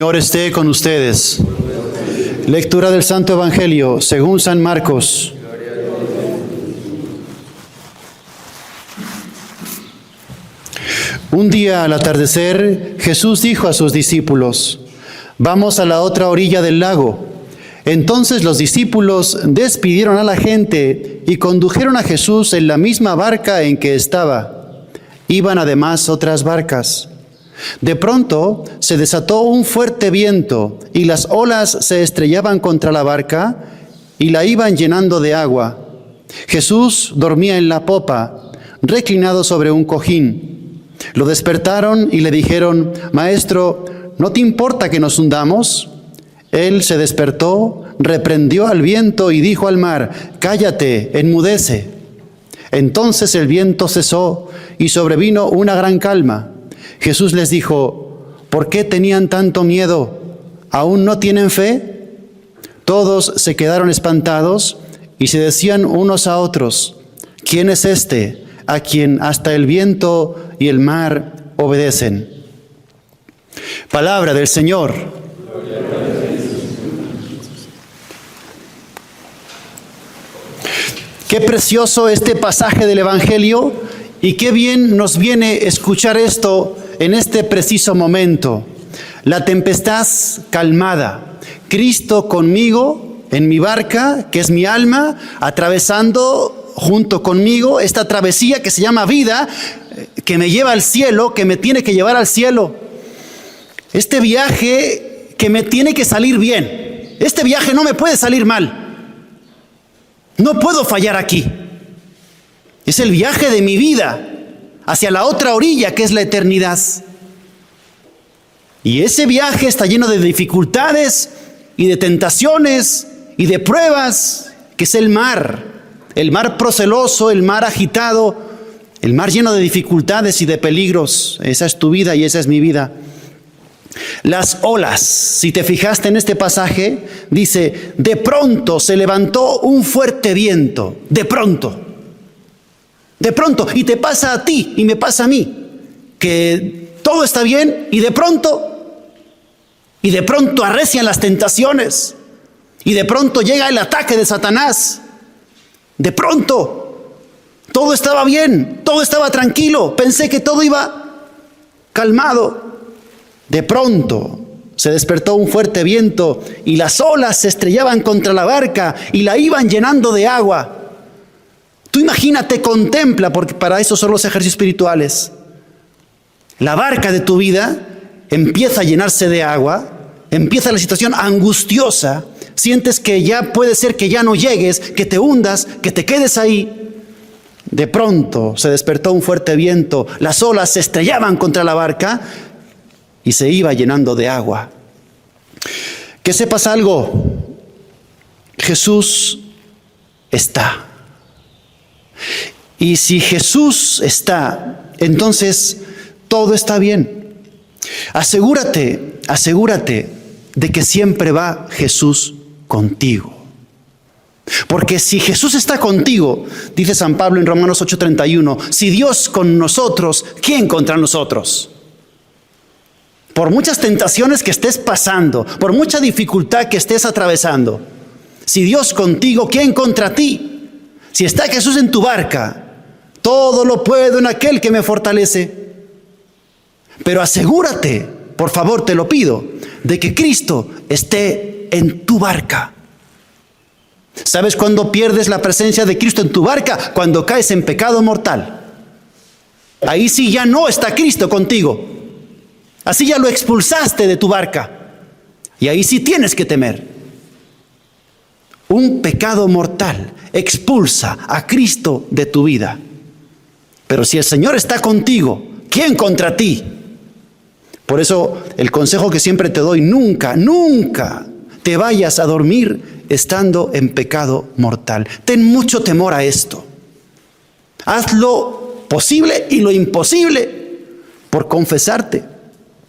Señor esté con ustedes. Lectura del Santo Evangelio según San Marcos. Un día al atardecer, Jesús dijo a sus discípulos: «Vamos a la otra orilla del lago». Entonces los discípulos despidieron a la gente y condujeron a Jesús en la misma barca en que estaba. Iban además otras barcas. De pronto se desató un fuerte viento y las olas se estrellaban contra la barca y la iban llenando de agua. Jesús dormía en la popa, reclinado sobre un cojín. Lo despertaron y le dijeron: «Maestro, ¿no te importa que nos hundamos?». Él se despertó, reprendió al viento y dijo al mar: «Cállate, enmudece». Entonces el viento cesó y sobrevino una gran calma. Jesús les dijo: «¿Por qué tenían tanto miedo? ¿Aún no tienen fe?». Todos se quedaron espantados y se decían unos a otros: «¿Quién es este a quien hasta el viento y el mar obedecen?». Palabra del Señor. Qué precioso este pasaje del Evangelio y qué bien nos viene escuchar esto en este preciso momento. La tempestad calmada, Cristo conmigo en mi barca, que es mi alma, atravesando junto conmigo esta travesía que se llama vida, que me lleva al cielo, que me tiene que llevar al cielo. Este viaje que me tiene que salir bien. Este viaje no me puede salir mal. No puedo fallar aquí. Es el viaje de mi vida hacia la otra orilla, que es la eternidad. Y ese viaje está lleno de dificultades y de tentaciones y de pruebas, que es el mar proceloso, el mar agitado, el mar lleno de dificultades y de peligros. Esa es tu vida y esa es mi vida. Las olas, si te fijaste en este pasaje, dice: de pronto se levantó un fuerte viento, de pronto, y te pasa a ti y me pasa a mí, que todo está bien y de pronto arrecian las tentaciones, y de pronto llega el ataque de Satanás. De pronto, todo estaba bien, todo estaba tranquilo, pensé que todo iba calmado. De pronto se despertó un fuerte viento y las olas se estrellaban contra la barca y la iban llenando de agua. Tú imagínate, contempla, porque para eso son los ejercicios espirituales. La barca de tu vida empieza a llenarse de agua, empieza la situación angustiosa, sientes que ya puede ser que ya no llegues, que te hundas, que te quedes ahí. De pronto se despertó un fuerte viento, las olas se estrellaban contra la barca y se iba llenando de agua. Que sepas algo, Jesús está. Y si Jesús está, entonces todo está bien. Asegúrate de que siempre va Jesús contigo. Porque si Jesús está contigo, dice San Pablo en Romanos 8:31, si Dios con nosotros, ¿quién contra nosotros? Por muchas tentaciones que estés pasando, por mucha dificultad que estés atravesando, si Dios contigo, ¿quién contra ti? Si está Jesús en tu barca, todo lo puedo en aquel que me fortalece. Pero asegúrate, por favor, te lo pido, de que Cristo esté en tu barca. ¿Sabes cuándo pierdes la presencia de Cristo en tu barca? Cuando caes en pecado mortal. Ahí sí ya no está Cristo contigo. Así ya lo expulsaste de tu barca. Y ahí sí tienes que temer. Un pecado mortal expulsa a Cristo de tu vida. Pero si el Señor está contigo, ¿quién contra ti? Por eso el consejo que siempre te doy: nunca te vayas a dormir estando en pecado mortal. Ten mucho temor a esto. Haz lo posible y lo imposible por confesarte,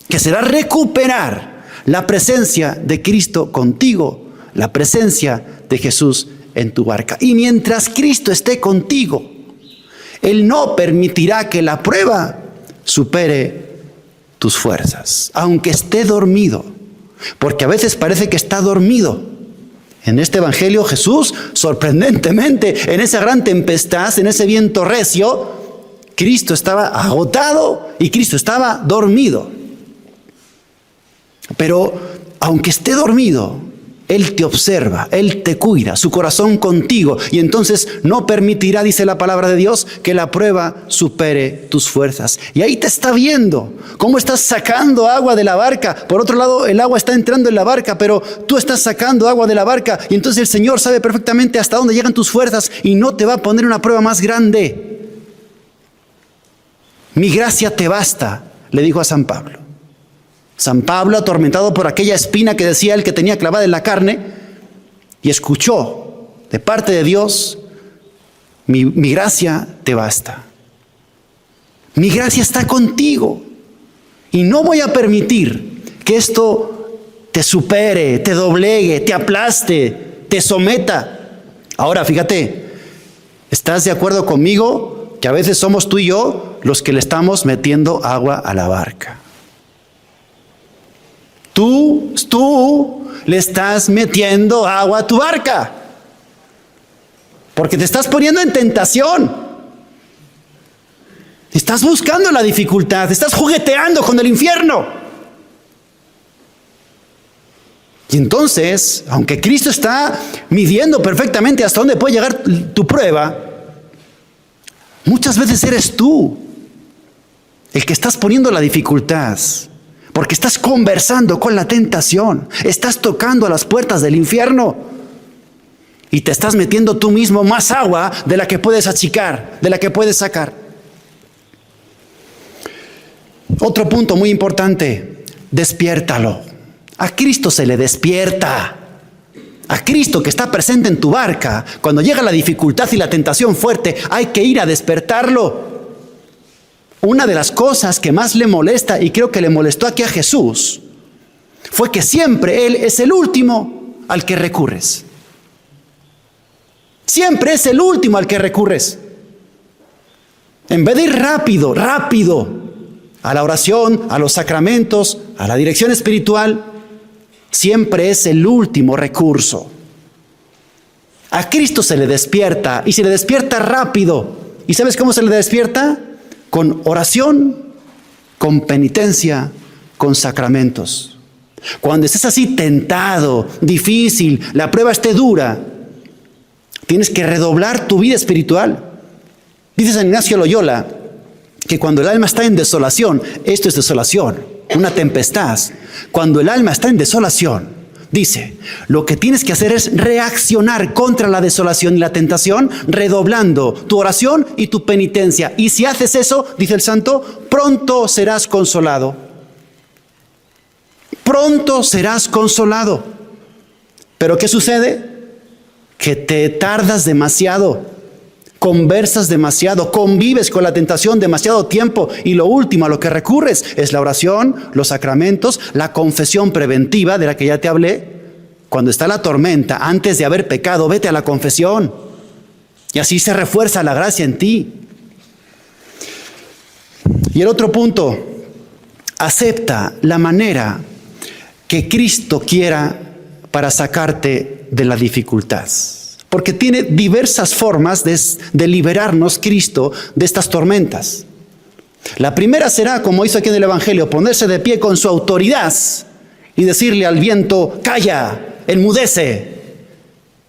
que será recuperar la presencia de Cristo contigo, la presencia de Jesús en tu barca. Y mientras Cristo esté contigo, Él no permitirá que la prueba supere tus fuerzas. Aunque esté dormido, porque a veces parece que está dormido. En este evangelio Jesús, sorprendentemente, en esa gran tempestad, en ese viento recio, Cristo estaba agotado y Cristo estaba dormido. Pero aunque esté dormido, Él te observa, Él te cuida, su corazón contigo, y entonces no permitirá, dice la palabra de Dios, que la prueba supere tus fuerzas. Y ahí te está viendo cómo estás sacando agua de la barca. Por otro lado, el agua está entrando en la barca, pero tú estás sacando agua de la barca, y entonces el Señor sabe perfectamente hasta dónde llegan tus fuerzas y no te va a poner una prueba más grande. Mi gracia te basta, le dijo a San Pablo. San Pablo, atormentado por aquella espina que decía él que tenía clavada en la carne, y escuchó de parte de Dios, mi gracia te basta. Mi gracia está contigo. Y no voy a permitir que esto te supere, te doblegue, te aplaste, te someta. Ahora, fíjate, ¿estás de acuerdo conmigo que a veces somos tú y yo los que le estamos metiendo agua a la barca? Tú le estás metiendo agua a tu barca, porque te estás poniendo en tentación. Estás buscando la dificultad, estás jugueteando con el infierno. Y entonces, aunque Cristo está midiendo perfectamente hasta dónde puede llegar tu prueba, muchas veces eres tú el que estás poniendo la dificultad. Porque estás conversando con la tentación, estás tocando a las puertas del infierno y te estás metiendo tú mismo más agua de la que puedes achicar, de la que puedes sacar. Otro punto muy importante, despiértalo. A Cristo se le despierta. A Cristo que está presente en tu barca, cuando llega la dificultad y la tentación fuerte, hay que ir a despertarlo. Una de las cosas que más le molesta, y creo que le molestó aquí a Jesús, fue que siempre Él es el último al que recurres. Siempre es el último al que recurres. En vez de ir rápido a la oración, a los sacramentos, a la dirección espiritual, siempre es el último recurso. A Cristo se le despierta, y se le despierta rápido. ¿Y sabes cómo se le despierta? Con oración, con penitencia, con sacramentos. Cuando estés así tentado, difícil, la prueba esté dura, tienes que redoblar tu vida espiritual. Dice San Ignacio Loyola que cuando el alma está en desolación, esto es desolación, una tempestad. Cuando el alma está en desolación, dice, lo que tienes que hacer es reaccionar contra la desolación y la tentación, redoblando tu oración y tu penitencia. Y si haces eso, dice el santo, pronto serás consolado. Pronto serás consolado. ¿Pero qué sucede? Que te tardas demasiado, conversas demasiado, convives con la tentación demasiado tiempo, y lo último a lo que recurres es la oración, los sacramentos, la confesión preventiva de la que ya te hablé. Cuando está la tormenta, antes de haber pecado, vete a la confesión, y así se refuerza la gracia en ti. Y el otro punto, acepta la manera que Cristo quiera para sacarte de la dificultad. Porque tiene diversas formas de liberarnos Cristo de estas tormentas. La primera será, como hizo aquí en el Evangelio, ponerse de pie con su autoridad y decirle al viento, calla, enmudece.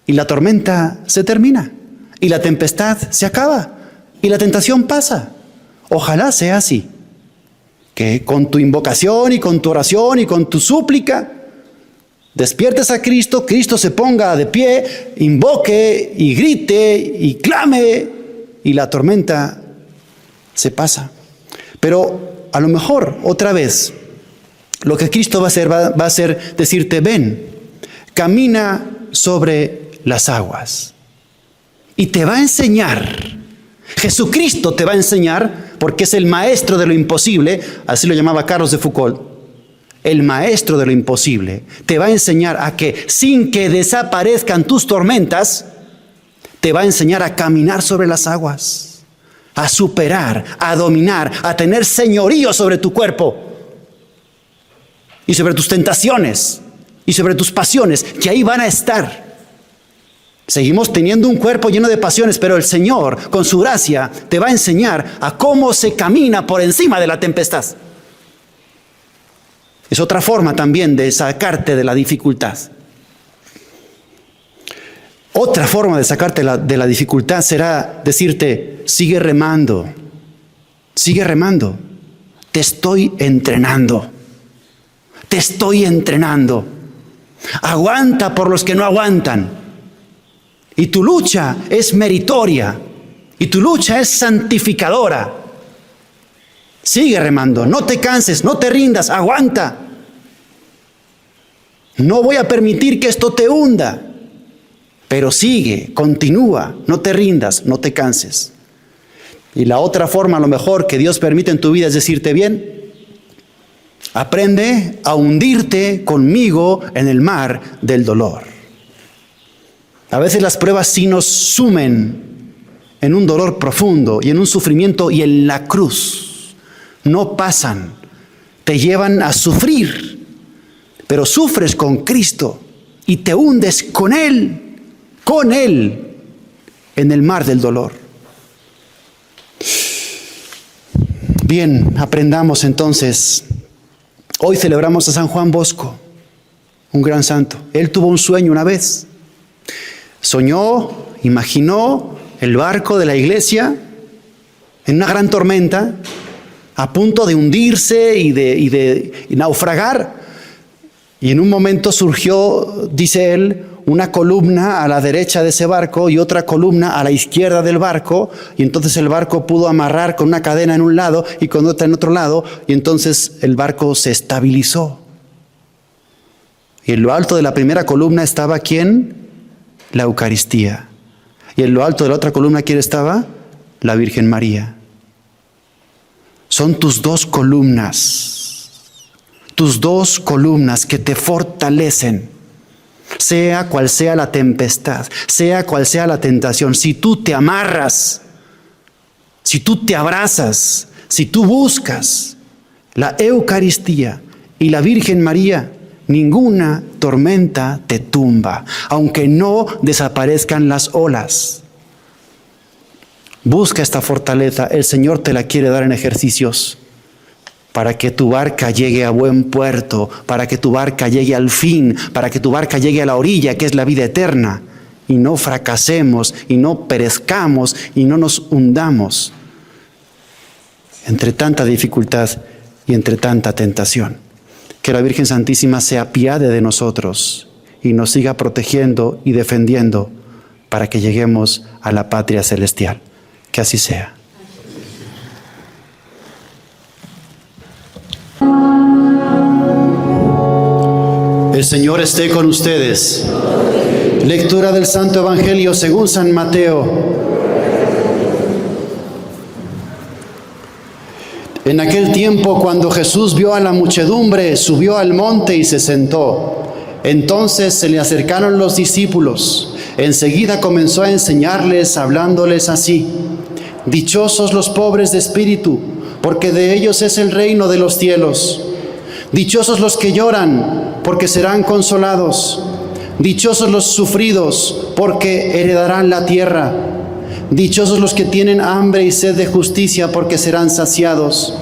Y la tormenta se termina, y la tempestad se acaba, y la tentación pasa. Ojalá sea así, que con tu invocación y con tu oración y con tu súplica, despiertes a Cristo, Cristo se ponga de pie, invoque y grite y clame, y la tormenta se pasa. Pero a lo mejor otra vez lo que Cristo va a hacer decirte, ven, camina sobre las aguas, y te va a enseñar. Jesucristo te va a enseñar, porque es el maestro de lo imposible, así lo llamaba Carlos de Foucault. El maestro de lo imposible te va a enseñar a que, sin que desaparezcan tus tormentas, te va a enseñar a caminar sobre las aguas, a superar, a dominar, a tener señorío sobre tu cuerpo. y sobre tus tentaciones y sobre tus pasiones, que ahí van a estar. Seguimos teniendo un cuerpo lleno de pasiones, pero el Señor, con su gracia, te va a enseñar a cómo se camina por encima de la tempestad. Es otra forma también de sacarte de la dificultad. Otra forma de sacarte de la dificultad será decirte, sigue remando, te estoy entrenando, aguanta por los que no aguantan. Y tu lucha es meritoria, y tu lucha es santificadora. Sigue remando, no te canses, no te rindas, aguanta. No voy a permitir que esto te hunda, pero sigue, continúa, no te rindas, no te canses. Y la otra forma, a lo mejor, que Dios permite en tu vida es decirte, bien, aprende a hundirte conmigo en el mar del dolor. A veces las pruebas sí nos sumen en un dolor profundo y en un sufrimiento, y en la cruz no pasan, te llevan a sufrir, pero sufres con Cristo y te hundes con Él en el mar del dolor. Bien, aprendamos entonces. Hoy celebramos a San Juan Bosco, un gran santo. Él tuvo un sueño una vez. Soñó, imaginó el barco de la iglesia en una gran tormenta, a punto de hundirse y de naufragar. Y en un momento surgió, dice él, una columna a la derecha de ese barco y otra columna a la izquierda del barco, y entonces el barco pudo amarrar con una cadena en un lado y con otra en otro lado, y entonces el barco se estabilizó. Y en lo alto de la primera columna estaba ¿quién? La Eucaristía. Y en lo alto de la otra columna ¿quién estaba? La Virgen María. Son tus dos columnas que te fortalecen, sea cual sea la tempestad, sea cual sea la tentación. Si tú te amarras, si tú te abrazas, si tú buscas la Eucaristía y la Virgen María, ninguna tormenta te tumba, aunque no desaparezcan las olas. Busca esta fortaleza, el Señor te la quiere dar en ejercicios, para que tu barca llegue a buen puerto, para que tu barca llegue al fin, para que tu barca llegue a la orilla, que es la vida eterna, y no fracasemos, y no perezcamos, y no nos hundamos entre tanta dificultad y entre tanta tentación. Que la Virgen Santísima se apiade de nosotros y nos siga protegiendo y defendiendo para que lleguemos a la patria celestial. Que así sea. El Señor esté con ustedes. Lectura del Santo Evangelio según San Mateo. En aquel tiempo, cuando Jesús vio a la muchedumbre, subió al monte y se sentó. Entonces se le acercaron los discípulos. Enseguida comenzó a enseñarles, hablándoles así: dichosos los pobres de espíritu, porque de ellos es el reino de los cielos. Dichosos los que lloran, porque serán consolados. Dichosos los sufridos, porque heredarán la tierra. Dichosos los que tienen hambre y sed de justicia, porque serán saciados.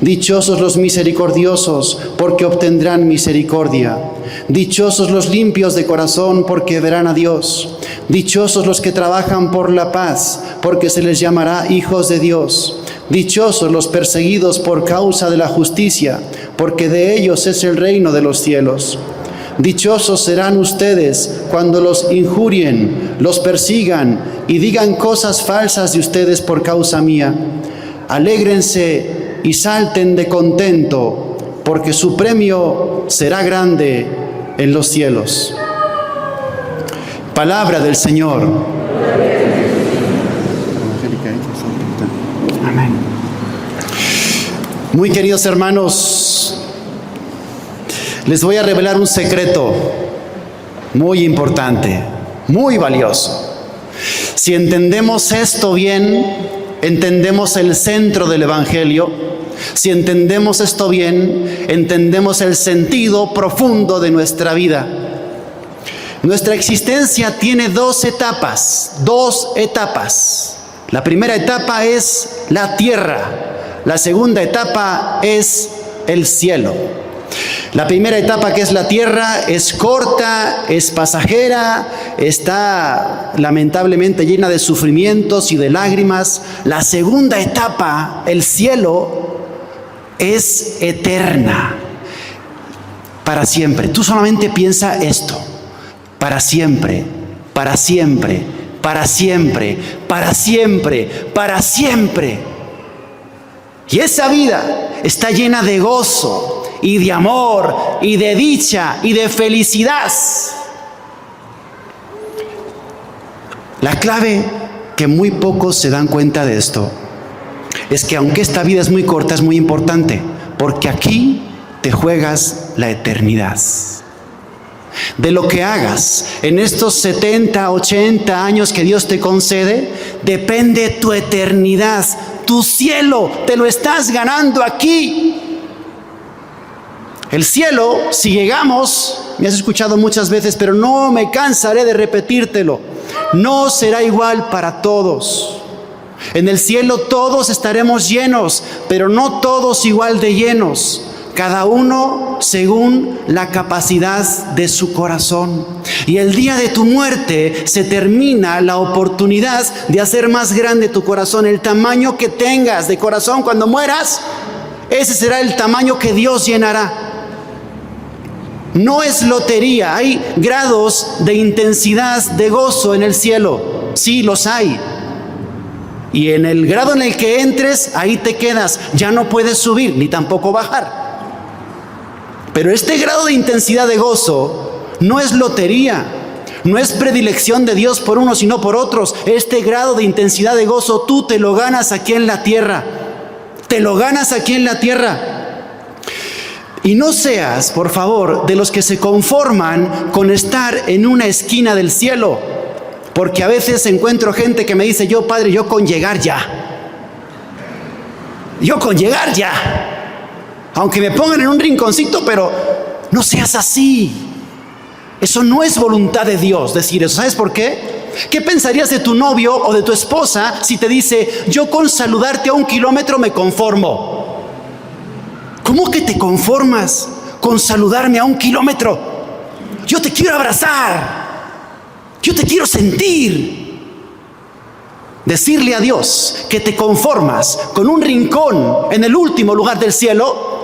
Dichosos los misericordiosos, porque obtendrán misericordia. Dichosos los limpios de corazón, porque verán a Dios. Dichosos los que trabajan por la paz, porque se les llamará hijos de Dios. Dichosos los perseguidos por causa de la justicia, porque de ellos es el reino de los cielos. Dichosos serán ustedes cuando los injurien, los persigan y digan cosas falsas de ustedes por causa mía. Alégrense y salten de contento, porque su premio será grande en los cielos. Palabra del Señor. Amén. Muy queridos hermanos, les voy a revelar un secreto muy importante, muy valioso. Si entendemos esto bien, entendemos el centro del Evangelio, Si entendemos esto bien, entendemos el sentido profundo de nuestra vida. Nuestra existencia tiene dos etapas. La primera etapa es la tierra. La segunda etapa es el cielo. La primera etapa, que es la tierra, es corta, es pasajera, está lamentablemente llena de sufrimientos y de lágrimas. La segunda etapa, el cielo, es eterna, para siempre. Tú solamente piensa esto: para siempre, para siempre, para siempre, para siempre, para siempre. Y esa vida está llena de gozo y de amor y de dicha y de felicidad. La clave, que muy pocos se dan cuenta de esto, es que aunque esta vida es muy corta, es muy importante, porque aquí te juegas la eternidad. De lo que hagas en estos 70, 80 años que Dios te concede, depende tu eternidad. Tu cielo te lo estás ganando aquí. El cielo, si llegamos, me has escuchado muchas veces, pero no me cansaré de repetírtelo, no será igual para todos. En el cielo todos estaremos llenos, pero no todos igual de llenos. Cada uno según la capacidad de su corazón. Y el día de tu muerte se termina la oportunidad de hacer más grande tu corazón. El tamaño que tengas de corazón cuando mueras, ese será el tamaño que Dios llenará. No es lotería, hay grados de intensidad de gozo en el cielo. Sí, los hay. Y en el grado en el que entres, ahí te quedas. Ya no puedes subir ni tampoco bajar. Pero este grado de intensidad de gozo no es lotería, no es predilección de Dios por unos y no por otros. Este grado de intensidad de gozo tú te lo ganas aquí en la tierra. Te lo ganas aquí en la tierra. Y no seas, por favor, de los que se conforman con estar en una esquina del cielo. Porque a veces encuentro gente que me dice: yo, padre, yo con llegar ya. Yo con llegar ya. Aunque me pongan en un rinconcito, pero no seas así. Eso no es voluntad de Dios, decir eso. ¿Sabes por qué? ¿Qué pensarías de tu novio o de tu esposa si te dice: yo con saludarte a 1 kilómetro me conformo? ¿Cómo que te conformas con saludarme a 1 kilómetro? Yo te quiero abrazar. Yo te quiero sentir. Decirle a Dios que te conformas con un rincón en el último lugar del cielo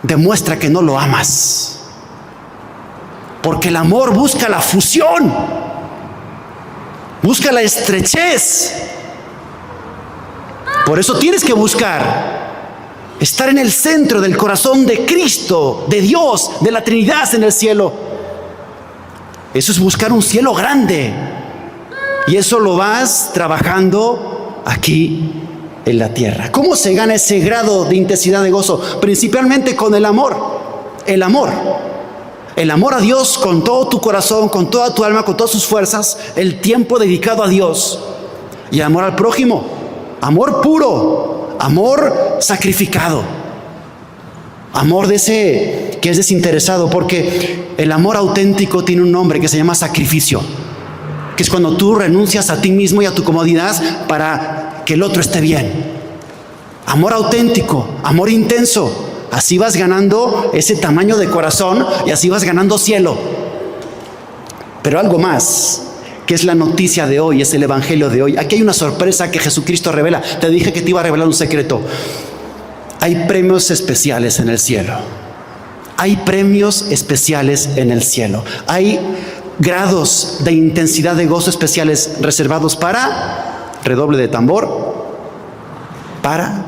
demuestra que no lo amas. Porque el amor busca la fusión, busca la estrechez. Por eso tienes que buscar estar en el centro del corazón de Cristo, de Dios, de la Trinidad en el cielo. Eso es buscar un cielo grande. Y eso lo vas trabajando aquí en la tierra. ¿Cómo se gana ese grado de intensidad de gozo? Principalmente con el amor. El amor. El amor a Dios con todo tu corazón, con toda tu alma, con todas sus fuerzas. El tiempo dedicado a Dios. Y amor al prójimo. Amor puro. Amor sacrificado. Amor de ese que es desinteresado. Porque el amor auténtico tiene un nombre que se llama sacrificio. Que es cuando tú renuncias a ti mismo y a tu comodidad para que el otro esté bien. Amor auténtico, amor intenso. Así vas ganando ese tamaño de corazón y así vas ganando cielo. Pero algo más, que es la noticia de hoy, es el evangelio de hoy. Aquí hay una sorpresa que Jesucristo revela. Te dije que te iba a revelar un secreto. Hay premios especiales en el cielo. Hay premios especiales en el cielo. Hay grados de intensidad de gozo especiales reservados para, redoble de tambor, para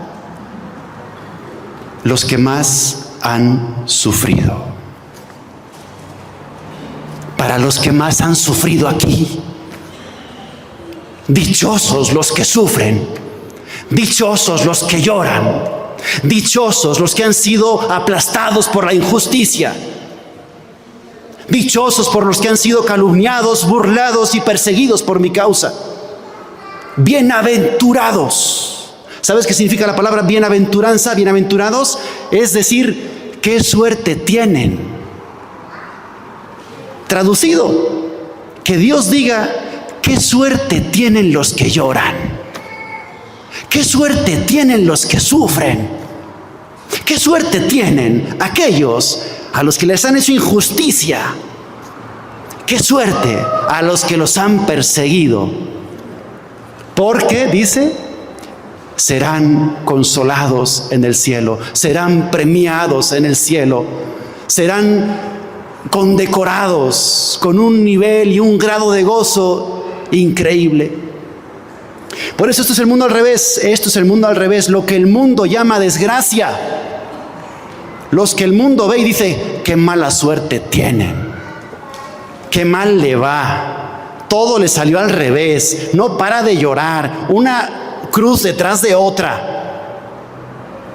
los que más han sufrido. Para los que más han sufrido aquí. Dichosos los que sufren, dichosos los que lloran, dichosos los que han sido aplastados por la injusticia. Dichosos por los que han sido calumniados, burlados y perseguidos por mi causa. Bienaventurados ¿Sabes qué significa la palabra bienaventuranza, bienaventurados? Es decir, qué suerte tienen. Traducido, que Dios diga, qué suerte tienen los que lloran. Qué suerte tienen los que sufren. Qué suerte tienen aquellos a los que les han hecho injusticia. Qué suerte a los que los han perseguido. Porque, dice, serán consolados en el cielo, serán premiados en el cielo, serán condecorados con un nivel y un grado de gozo increíble. Por eso esto es el mundo al revés, lo que el mundo llama desgracia. Los que el mundo ve y dice, qué mala suerte tienen, qué mal le va, todo le salió al revés, no para de llorar, una cruz detrás de otra.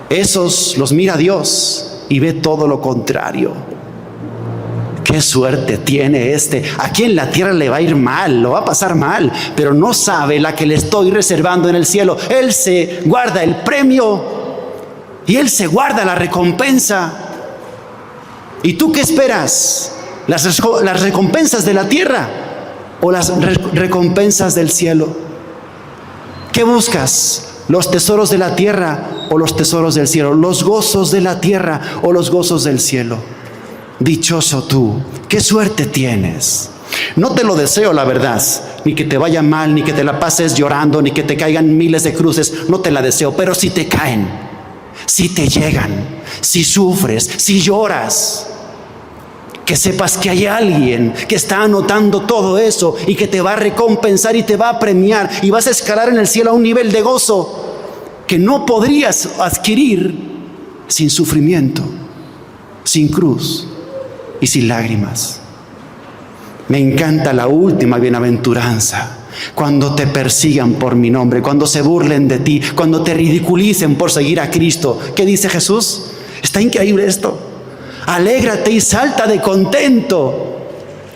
Esos los mira Dios y ve todo lo contrario. Qué suerte tiene este. Aquí en la tierra le va a ir mal, lo va a pasar mal, pero no sabe la que le estoy reservando en el cielo. Él se guarda el premio y él se guarda la recompensa. ¿Y tú qué esperas? ¿Las recompensas de la tierra o las recompensas del cielo? ¿Qué buscas? ¿Los tesoros de la tierra o los tesoros del cielo? ¿Los gozos de la tierra o los gozos del cielo? Dichoso tú, qué suerte tienes. No te lo deseo, la verdad, ni que te vaya mal, ni que te la pases llorando, ni que te caigan miles de cruces, no te la deseo, pero si te caen, si te llegan, si sufres, si lloras, que sepas que hay alguien que está anotando todo eso y que te va a recompensar y te va a premiar y vas a escalar en el cielo a un nivel de gozo que no podrías adquirir sin sufrimiento, sin cruz y sin lágrimas. Me encanta la última bienaventuranza. Cuando te persigan por mi nombre, cuando se burlen de ti, cuando te ridiculicen por seguir a Cristo. ¿Qué dice Jesús? Está increíble esto. Alégrate y salta de contento,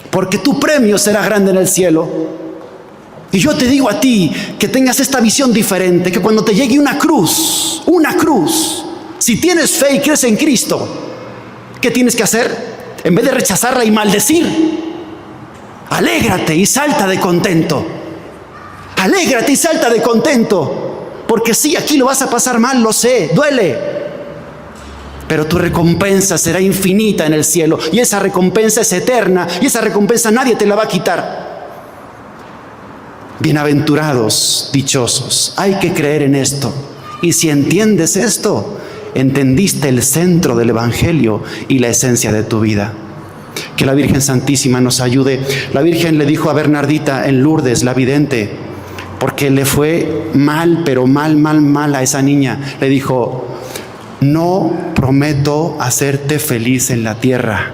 porque tu premio será grande en el cielo. Y yo te digo a ti que tengas esta visión diferente, que cuando te llegue una cruz, si tienes fe y crees en Cristo, ¿qué tienes que hacer? En vez de rechazarla y maldecir, alégrate y salta de contento. Alégrate y salta de contento. Porque sí, aquí lo vas a pasar mal, lo sé, duele. Pero tu recompensa será infinita en el cielo. Y esa recompensa es eterna. Y esa recompensa nadie te la va a quitar. Bienaventurados, dichosos. Hay que creer en esto. Y si entiendes esto, entendiste el centro del Evangelio y la esencia de tu vida. Que la Virgen Santísima nos ayude. La Virgen le dijo a Bernardita en Lourdes, la vidente, porque le fue mal, pero mal a esa niña. Le dijo, no prometo hacerte feliz en la tierra,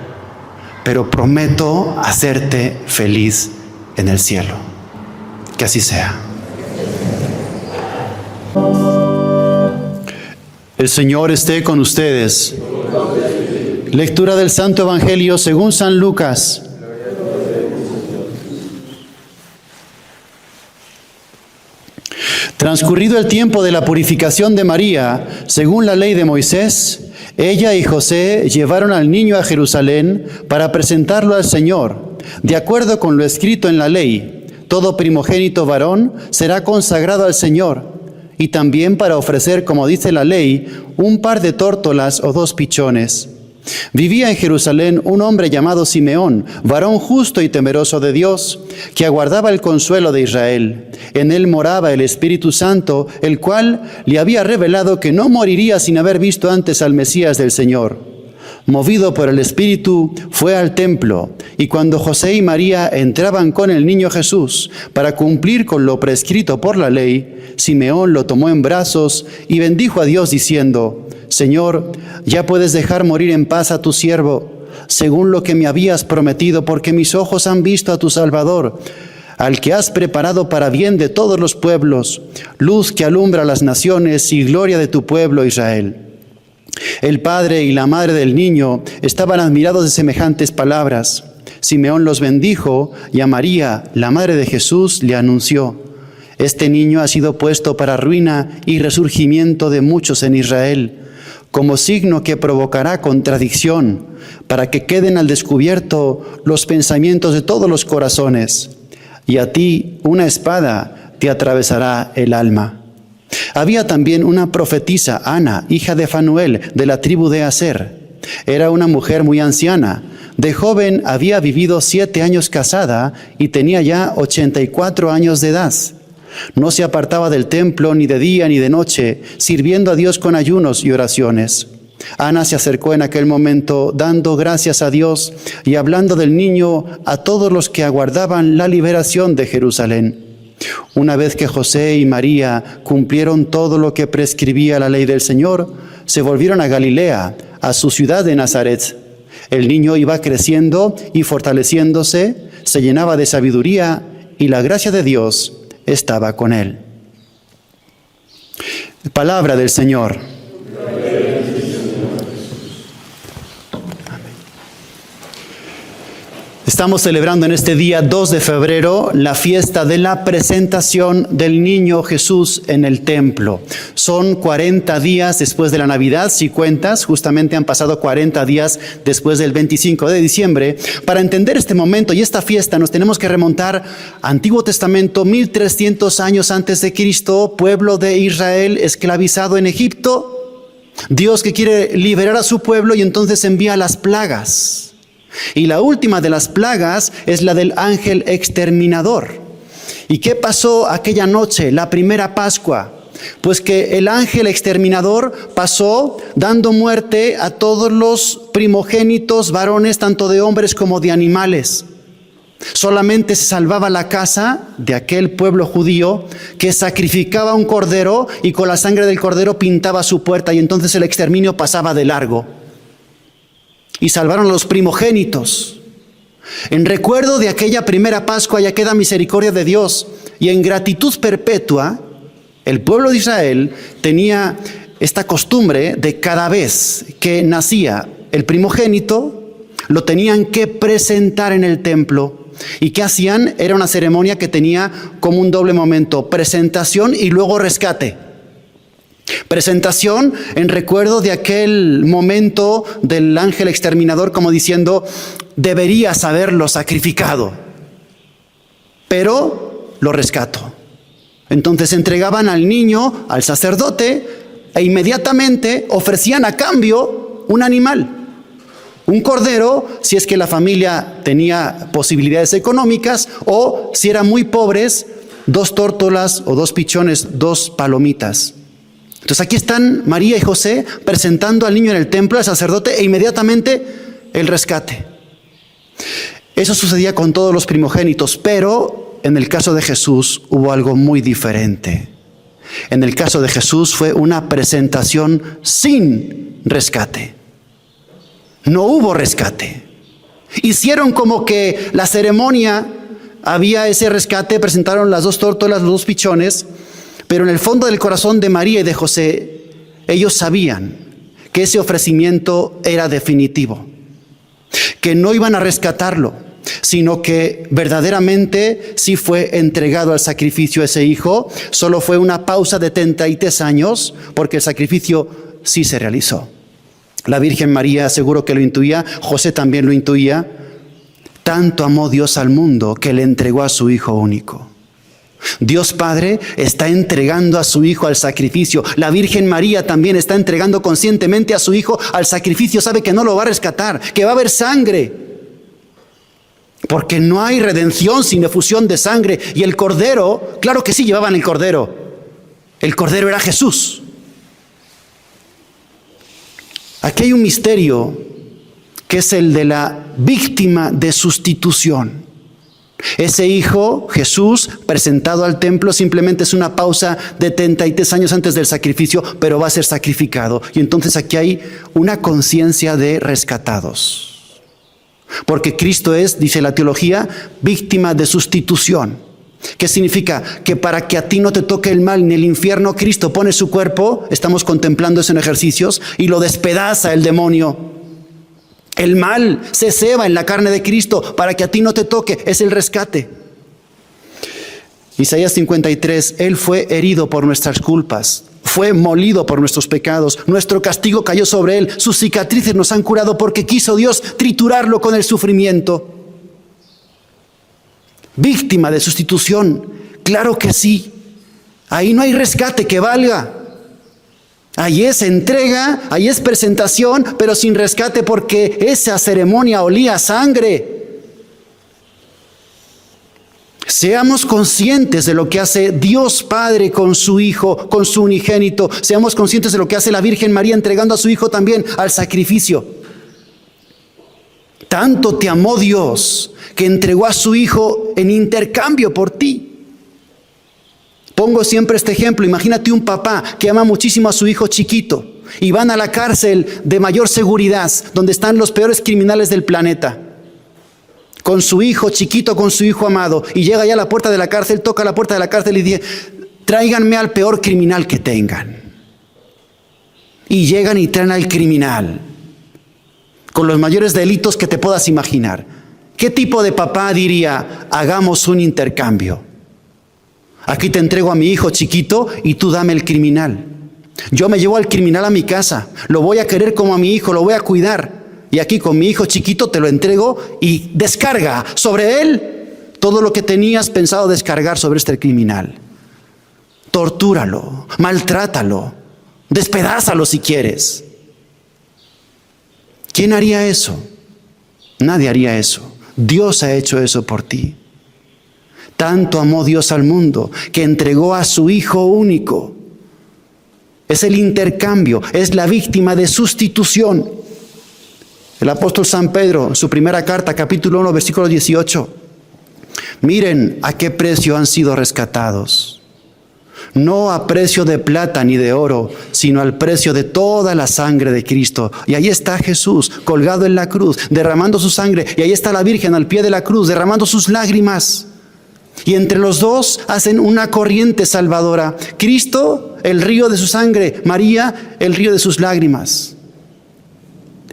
pero prometo hacerte feliz en el cielo. Que así sea. El Señor esté con ustedes. Lectura del Santo Evangelio según San Lucas. Transcurrido el tiempo de la purificación de María, según la ley de Moisés, ella y José llevaron al niño a Jerusalén para presentarlo al Señor. De acuerdo con lo escrito en la ley, todo primogénito varón será consagrado al Señor, y también para ofrecer, como dice la ley, un par de tórtolas o 2 pichones. Vivía en Jerusalén un hombre llamado Simeón, varón justo y temeroso de Dios, que aguardaba el consuelo de Israel. En él moraba el Espíritu Santo, el cual le había revelado que no moriría sin haber visto antes al Mesías del Señor. Movido por el Espíritu, fue al templo, y cuando José y María entraban con el niño Jesús para cumplir con lo prescrito por la ley, Simeón lo tomó en brazos y bendijo a Dios diciendo: Señor, ya puedes dejar morir en paz a tu siervo, según lo que me habías prometido, porque mis ojos han visto a tu Salvador, al que has preparado para bien de todos los pueblos, luz que alumbra a las naciones y gloria de tu pueblo Israel. El padre y la madre del niño estaban admirados de semejantes palabras. Simeón los bendijo y a María, la madre de Jesús, le anunció: Este niño ha sido puesto para ruina y resurgimiento de muchos en Israel, como signo que provocará contradicción, para que queden al descubierto los pensamientos de todos los corazones, y a ti una espada te atravesará el alma. Había también una profetisa, Ana, hija de Fanuel, de la tribu de Aser. Era una mujer muy anciana. De joven había vivido 7 años casada y tenía ya 84 años de edad. No se apartaba del templo ni de día ni de noche, sirviendo a Dios con ayunos y oraciones. Ana se acercó en aquel momento, dando gracias a Dios y hablando del niño a todos los que aguardaban la liberación de Jerusalén. Una vez que José y María cumplieron todo lo que prescribía la ley del Señor, se volvieron a Galilea, a su ciudad de Nazaret. El niño iba creciendo y fortaleciéndose, se llenaba de sabiduría y la gracia de Dios estaba con él. Palabra del Señor. Estamos celebrando en este día 2 de febrero la fiesta de la presentación del niño Jesús en el templo. Son 40 días después de la Navidad, si cuentas, justamente han pasado 40 días después del 25 de diciembre. Para entender este momento y esta fiesta nos tenemos que remontar a Antiguo Testamento, 1300 años antes de Cristo, pueblo de Israel esclavizado en Egipto. Dios que quiere liberar a su pueblo y entonces envía las plagas. Y la última de las plagas es la del ángel exterminador. ¿Y qué pasó aquella noche, la primera Pascua? Pues que el ángel exterminador pasó dando muerte a todos los primogénitos varones, tanto de hombres como de animales. Solamente se salvaba la casa de aquel pueblo judío que sacrificaba un cordero y con la sangre del cordero pintaba su puerta, y entonces el exterminio pasaba de largo. Y salvaron a los primogénitos. En recuerdo de aquella primera Pascua y aquella misericordia de Dios, y en gratitud perpetua, el pueblo de Israel tenía esta costumbre de cada vez que nacía el primogénito, lo tenían que presentar en el templo. ¿Y qué hacían? Era una ceremonia que tenía como un doble momento: presentación y luego rescate. Presentación en recuerdo de aquel momento del ángel exterminador, como diciendo: deberías haberlo sacrificado, pero lo rescato. Entonces entregaban al niño al sacerdote e inmediatamente ofrecían a cambio un animal, un cordero, si es que la familia tenía posibilidades económicas, o si eran muy pobres, 2 tórtolas o 2 pichones, 2 palomitas. Entonces aquí están María y José presentando al niño en el templo, al sacerdote, e inmediatamente el rescate. Eso sucedía con todos los primogénitos, pero en el caso de Jesús hubo algo muy diferente. En el caso de Jesús fue una presentación sin rescate. No hubo rescate. Hicieron como que la ceremonia había ese rescate, presentaron las 2 tórtolas, los 2 pichones, pero en el fondo del corazón de María y de José, ellos sabían que ese ofrecimiento era definitivo, que no iban a rescatarlo, sino que verdaderamente sí fue entregado al sacrificio ese hijo. Solo fue una pausa de 33 años, porque el sacrificio sí se realizó. La Virgen María seguro que lo intuía, José también lo intuía. Tanto amó Dios al mundo que le entregó a su Hijo único. Dios Padre está entregando a su Hijo al sacrificio. La Virgen María también está entregando conscientemente a su Hijo al sacrificio. Sabe que no lo va a rescatar, que va a haber sangre, porque no hay redención sin efusión de sangre. Y el cordero, claro que sí llevaban el cordero. El cordero era Jesús. Aquí hay un misterio que es el de la víctima de sustitución. Ese hijo, Jesús, presentado al templo, simplemente es una pausa de 33 años antes del sacrificio, pero va a ser sacrificado. Y entonces aquí hay una conciencia de rescatados. Porque Cristo es, dice la teología, víctima de sustitución. ¿Qué significa? Que para que a ti no te toque el mal ni el infierno, Cristo pone su cuerpo, estamos contemplando eso en ejercicios, y lo despedaza el demonio. El mal se ceba en la carne de Cristo para que a ti no te toque. Es el rescate. Isaías 53, Él fue herido por nuestras culpas, fue molido por nuestros pecados, nuestro castigo cayó sobre Él, sus cicatrices nos han curado porque quiso Dios triturarlo con el sufrimiento. Víctima de sustitución, claro que sí. Ahí no hay rescate que valga. Ahí es entrega, ahí es presentación, pero sin rescate porque esa ceremonia olía a sangre. Seamos conscientes de lo que hace Dios Padre con su Hijo, con su unigénito. Seamos conscientes de lo que hace la Virgen María entregando a su Hijo también al sacrificio. Tanto te amó Dios que entregó a su Hijo en intercambio por ti. Pongo siempre este ejemplo. Imagínate un papá que ama muchísimo a su hijo chiquito y van a la cárcel de mayor seguridad, donde están los peores criminales del planeta, con su hijo chiquito, con su hijo amado, y llega ya a la puerta de la cárcel, toca la puerta de la cárcel y dice: tráiganme al peor criminal que tengan. Y llegan y traen al criminal, con los mayores delitos que te puedas imaginar. ¿Qué tipo de papá diría: hagamos un intercambio? Aquí te entrego a mi hijo chiquito y tú dame el criminal. Yo me llevo al criminal a mi casa, lo voy a querer como a mi hijo, lo voy a cuidar. Y aquí con mi hijo chiquito te lo entrego y descarga sobre él todo lo que tenías pensado descargar sobre este criminal. Tortúralo, maltrátalo, despedázalo si quieres. ¿Quién haría eso? Nadie haría eso. Dios ha hecho eso por ti. Tanto amó Dios al mundo que entregó a su Hijo único. Es el intercambio, es la víctima de sustitución. El apóstol San Pedro, en su primera carta, capítulo 1, versículo 18. Miren a qué precio han sido rescatados. No a precio de plata ni de oro, sino al precio de toda la sangre de Cristo. Y ahí está Jesús, colgado en la cruz, derramando su sangre. Y ahí está la Virgen al pie de la cruz, derramando sus lágrimas. Y entre los dos hacen una corriente salvadora. Cristo, el río de su sangre; María, el río de sus lágrimas.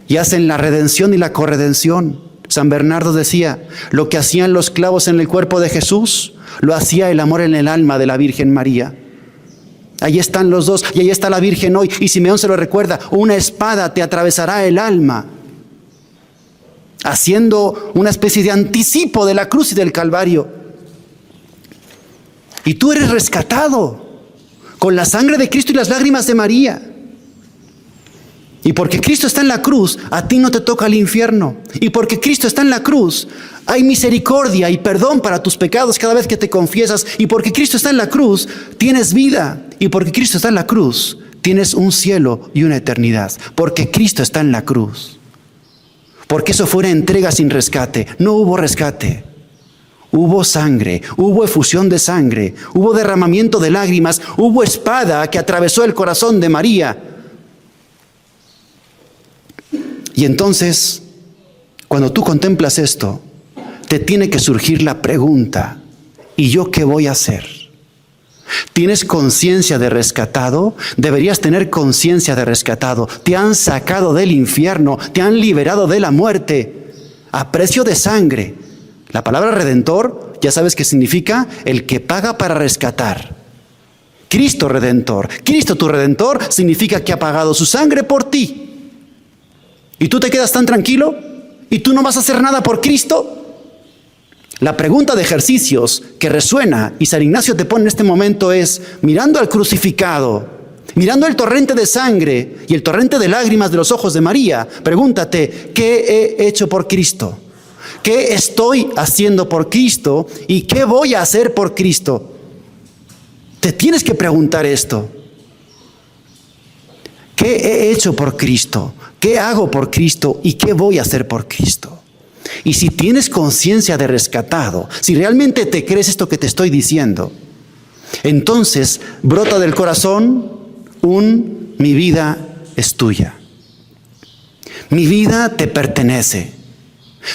Y hacen la redención y la corredención. San Bernardo decía: lo que hacían los clavos en el cuerpo de Jesús, lo hacía el amor en el alma de la Virgen María. Ahí están los dos, y ahí está la Virgen hoy. Y Simeón se lo recuerda: una espada te atravesará el alma, haciendo una especie de anticipo de la cruz y del Calvario. Y tú eres rescatado con la sangre de Cristo y las lágrimas de María. Y porque Cristo está en la cruz, a ti no te toca el infierno. Y porque Cristo está en la cruz, hay misericordia y perdón para tus pecados cada vez que te confiesas. Y porque Cristo está en la cruz, tienes vida. Y porque Cristo está en la cruz, tienes un cielo y una eternidad. Porque Cristo está en la cruz. Porque eso fue una entrega sin rescate. No hubo rescate. Hubo sangre, hubo efusión de sangre, hubo derramamiento de lágrimas, hubo espada que atravesó el corazón de María. Y entonces, cuando tú contemplas esto, te tiene que surgir la pregunta: ¿y yo qué voy a hacer? ¿Tienes conciencia de rescatado? Deberías tener conciencia de rescatado. Te han sacado del infierno, te han liberado de la muerte a precio de sangre. La palabra redentor, ya sabes qué significa: el que paga para rescatar. Cristo redentor, Cristo tu redentor, significa que ha pagado su sangre por ti. ¿Y tú te quedas tan tranquilo? ¿Y tú no vas a hacer nada por Cristo? La pregunta de ejercicios que resuena y San Ignacio te pone en este momento es: mirando al crucificado, mirando el torrente de sangre y el torrente de lágrimas de los ojos de María, pregúntate: ¿qué he hecho por Cristo? ¿Qué estoy haciendo por Cristo? ¿Y qué voy a hacer por Cristo? Te tienes que preguntar esto. ¿Qué he hecho por Cristo? ¿Qué hago por Cristo? ¿Y qué voy a hacer por Cristo? Y si tienes conciencia de rescatado, si realmente te crees esto que te estoy diciendo, entonces brota del corazón mi vida es tuya. Mi vida te pertenece.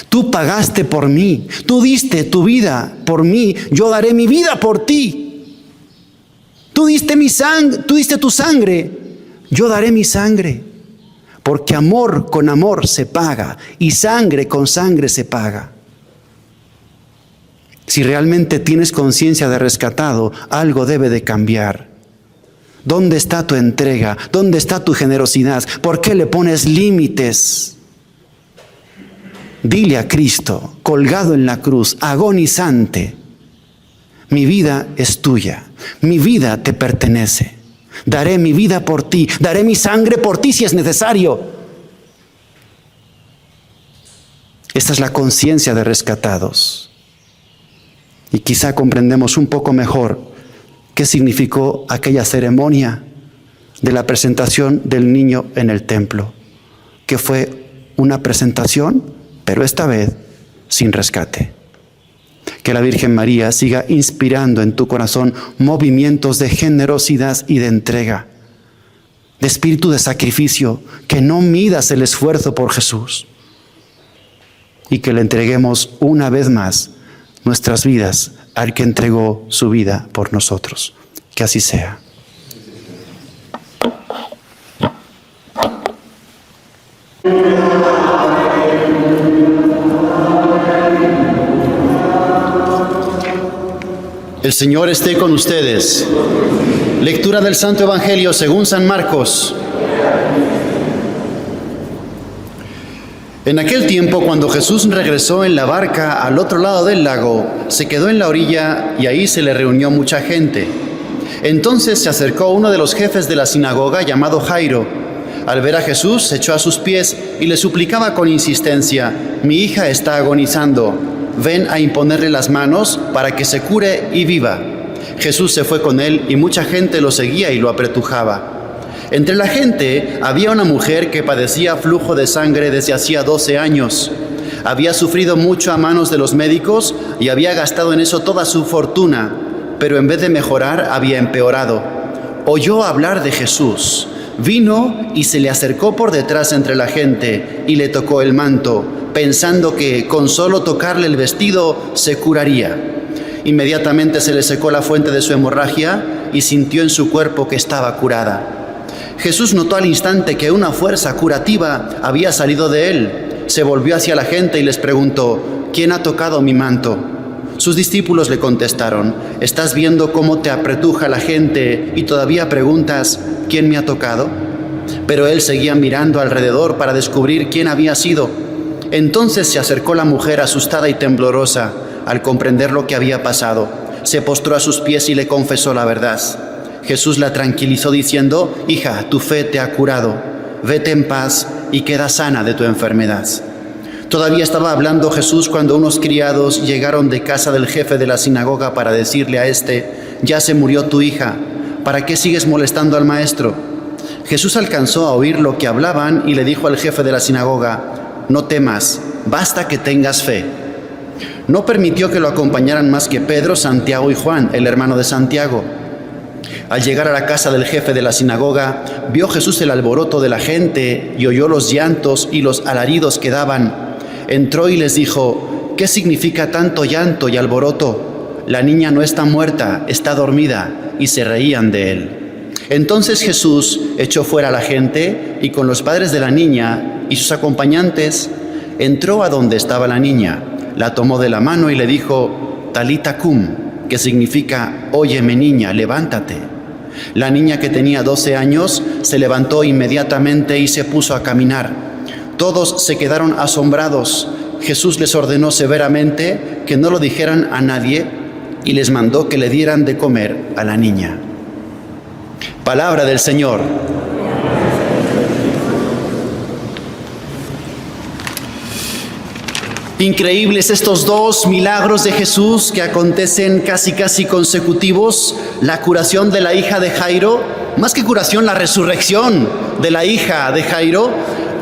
Tú pagaste por mí, tú diste tu vida por mí, yo daré mi vida por ti. Tú diste tu sangre, yo daré mi sangre. Porque amor con amor se paga y sangre con sangre se paga. Si realmente tienes conciencia de rescatado, algo debe de cambiar. ¿Dónde está tu entrega? ¿Dónde está tu generosidad? ¿Por qué le pones límites? Dile a Cristo, colgado en la cruz, agonizante: mi vida es tuya, mi vida te pertenece. Daré mi vida por ti, daré mi sangre por ti si es necesario. Esta es la conciencia de rescatados. Y quizá comprendemos un poco mejor qué significó aquella ceremonia de la presentación del niño en el templo, que fue una presentación, pero esta vez sin rescate. Que la Virgen María siga inspirando en tu corazón movimientos de generosidad y de entrega, de espíritu de sacrificio, que no midas el esfuerzo por Jesús y que le entreguemos una vez más nuestras vidas al que entregó su vida por nosotros. Que así sea. El Señor esté con ustedes. Lectura del Santo Evangelio según San Marcos. En aquel tiempo, cuando Jesús regresó en la barca al otro lado del lago, se quedó en la orilla y ahí se le reunió mucha gente. Entonces se acercó uno de los jefes de la sinagoga, llamado Jairo. Al ver a Jesús, se echó a sus pies y le suplicaba con insistencia: mi hija está agonizando. Ven a imponerle las manos para que se cure y viva. Jesús se fue con él y mucha gente lo seguía y lo apretujaba. Entre la gente había una mujer que padecía flujo de sangre desde hacía 12 años. Había sufrido mucho a manos de los médicos y había gastado en eso toda su fortuna, pero en vez de mejorar había empeorado. Oyó hablar de Jesús, vino y se le acercó por detrás entre la gente y le tocó el manto, pensando que con solo tocarle el vestido se curaría. Inmediatamente se le secó la fuente de su hemorragia y sintió en su cuerpo que estaba curada. Jesús notó al instante que una fuerza curativa había salido de él. Se volvió hacia la gente y les preguntó: ¿quién ha tocado mi manto? Sus discípulos le contestaron: ¿estás viendo cómo te apretuja la gente y todavía preguntas: ¿quién me ha tocado? Pero él seguía mirando alrededor para descubrir quién había sido. Entonces se acercó la mujer asustada y temblorosa al comprender lo que había pasado. Se postró a sus pies y le confesó la verdad. Jesús la tranquilizó diciendo: hija, tu fe te ha curado. Vete en paz y queda sana de tu enfermedad. Todavía estaba hablando Jesús cuando unos criados llegaron de casa del jefe de la sinagoga para decirle a este: ya se murió tu hija, ¿para qué sigues molestando al maestro? Jesús alcanzó a oír lo que hablaban y le dijo al jefe de la sinagoga: no temas, basta que tengas fe. No permitió que lo acompañaran más que Pedro, Santiago y Juan, el hermano de Santiago. Al llegar a la casa del jefe de la sinagoga, vio Jesús el alboroto de la gente y oyó los llantos y los alaridos que daban. Entró y les dijo: ¿qué significa tanto llanto y alboroto? La niña no está muerta, está dormida. Y se reían de él. Entonces Jesús echó fuera a la gente y con los padres de la niña y sus acompañantes entró a donde estaba la niña, la tomó de la mano y le dijo: Talita cum, que significa: óyeme niña, levántate. La niña, que tenía 12 años, se levantó inmediatamente y se puso a caminar. Todos se quedaron asombrados. Jesús les ordenó severamente que no lo dijeran a nadie y les mandó que le dieran de comer a la niña. Palabra del Señor. Increíbles estos dos milagros de Jesús que acontecen casi consecutivos: la curación de la hija de Jairo, más que curación, la resurrección de la hija de Jairo,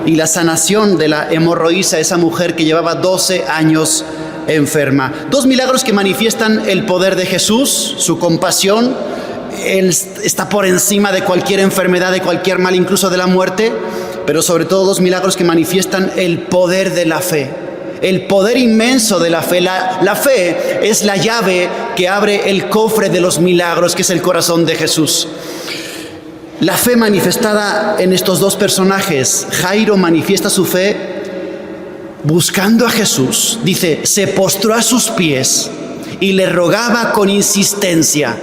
y la sanación de la hemorroísa, esa mujer que llevaba 12 años enferma. Dos milagros que manifiestan el poder de Jesús, su compasión. Él está por encima de cualquier enfermedad, de cualquier mal, incluso de la muerte, pero sobre todo dos milagros que manifiestan el poder de la fe. El poder inmenso de la fe. La fe es la llave que abre el cofre de los milagros, que es el corazón de Jesús. La fe manifestada en estos dos personajes. Jairo manifiesta su fe buscando a Jesús. Dice, se postró a sus pies y le rogaba con insistencia.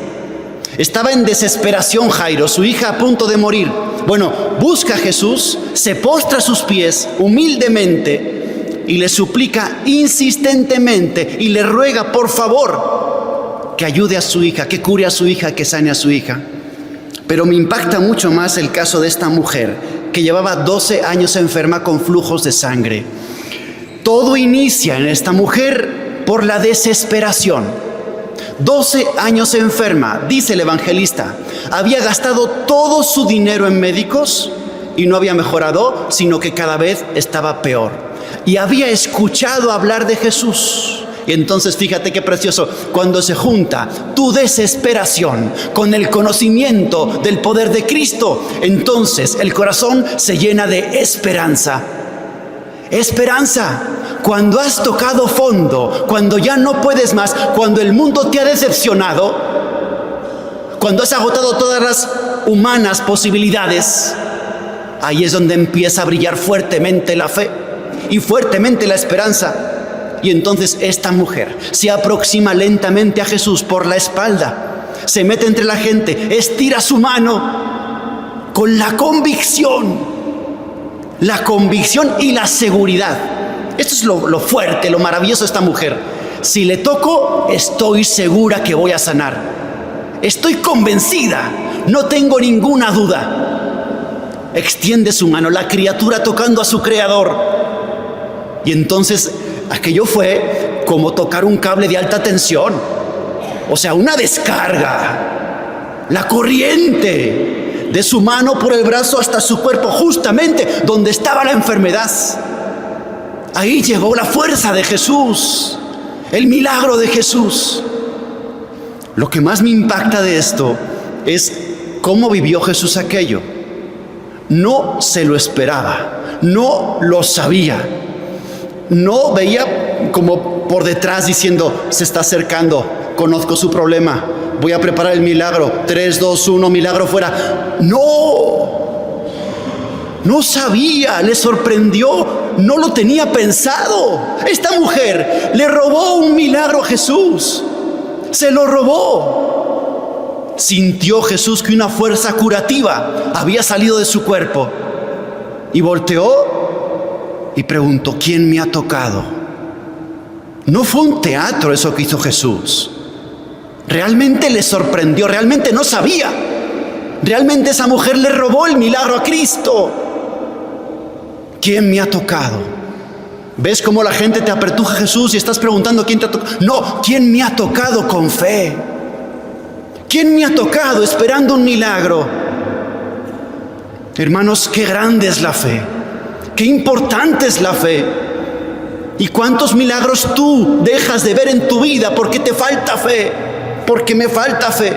Estaba en desesperación Jairo, su hija a punto de morir. Bueno, busca a Jesús, se postra a sus pies humildemente y le suplica insistentemente y le ruega por favor que ayude a su hija, que cure a su hija, que sane a su hija. Pero me impacta mucho más el caso de esta mujer que llevaba 12 años enferma con flujos de sangre. Todo inicia en esta mujer por la desesperación. 12 años enferma, dice el evangelista. Había gastado todo su dinero en médicos y no había mejorado, sino que cada vez estaba peor. Y había escuchado hablar de Jesús. Y entonces fíjate qué precioso, cuando se junta tu desesperación con el conocimiento del poder de Cristo, entonces el corazón se llena de esperanza. Esperanza, cuando has tocado fondo, cuando ya no puedes más, cuando el mundo te ha decepcionado, cuando has agotado todas las humanas posibilidades, ahí es donde empieza a brillar fuertemente la fe y fuertemente la esperanza. Y entonces esta mujer se aproxima lentamente a Jesús por la espalda, se mete entre la gente, estira su mano con la convicción y la seguridad. Esto es lo fuerte, lo maravilloso de esta mujer. Si le toco, estoy segura que voy a sanar. Estoy convencida, no tengo ninguna duda. Extiende su mano, la criatura tocando a su creador. Y entonces aquello fue como tocar un cable de alta tensión. O sea, una descarga. La corriente de su mano por el brazo hasta su cuerpo, justamente donde estaba la enfermedad. Ahí llegó la fuerza de Jesús, el milagro de Jesús. Lo que más me impacta de esto es cómo vivió Jesús aquello. No se lo esperaba, no lo sabía. No veía como por detrás diciendo, se está acercando, conozco su problema, voy a preparar el milagro, 3, 2, 1, milagro fuera. No sabía, le sorprendió, no lo tenía pensado. Esta mujer le robó un milagro a Jesús, se lo robó. Sintió Jesús que una fuerza curativa había salido de su cuerpo y volteó y preguntó, ¿quién me ha tocado? No fue un teatro eso que hizo Jesús. Realmente le sorprendió, realmente no sabía. Realmente esa mujer le robó el milagro a Cristo. ¿Quién me ha tocado? ¿Ves cómo la gente te apretuja a Jesús y estás preguntando quién te ha tocado? No, ¿quién me ha tocado con fe? ¿Quién me ha tocado esperando un milagro? Hermanos, qué grande es la fe. Qué importante es la fe. ¿Y cuántos milagros tú dejas de ver en tu vida porque te falta fe? Porque me falta fe.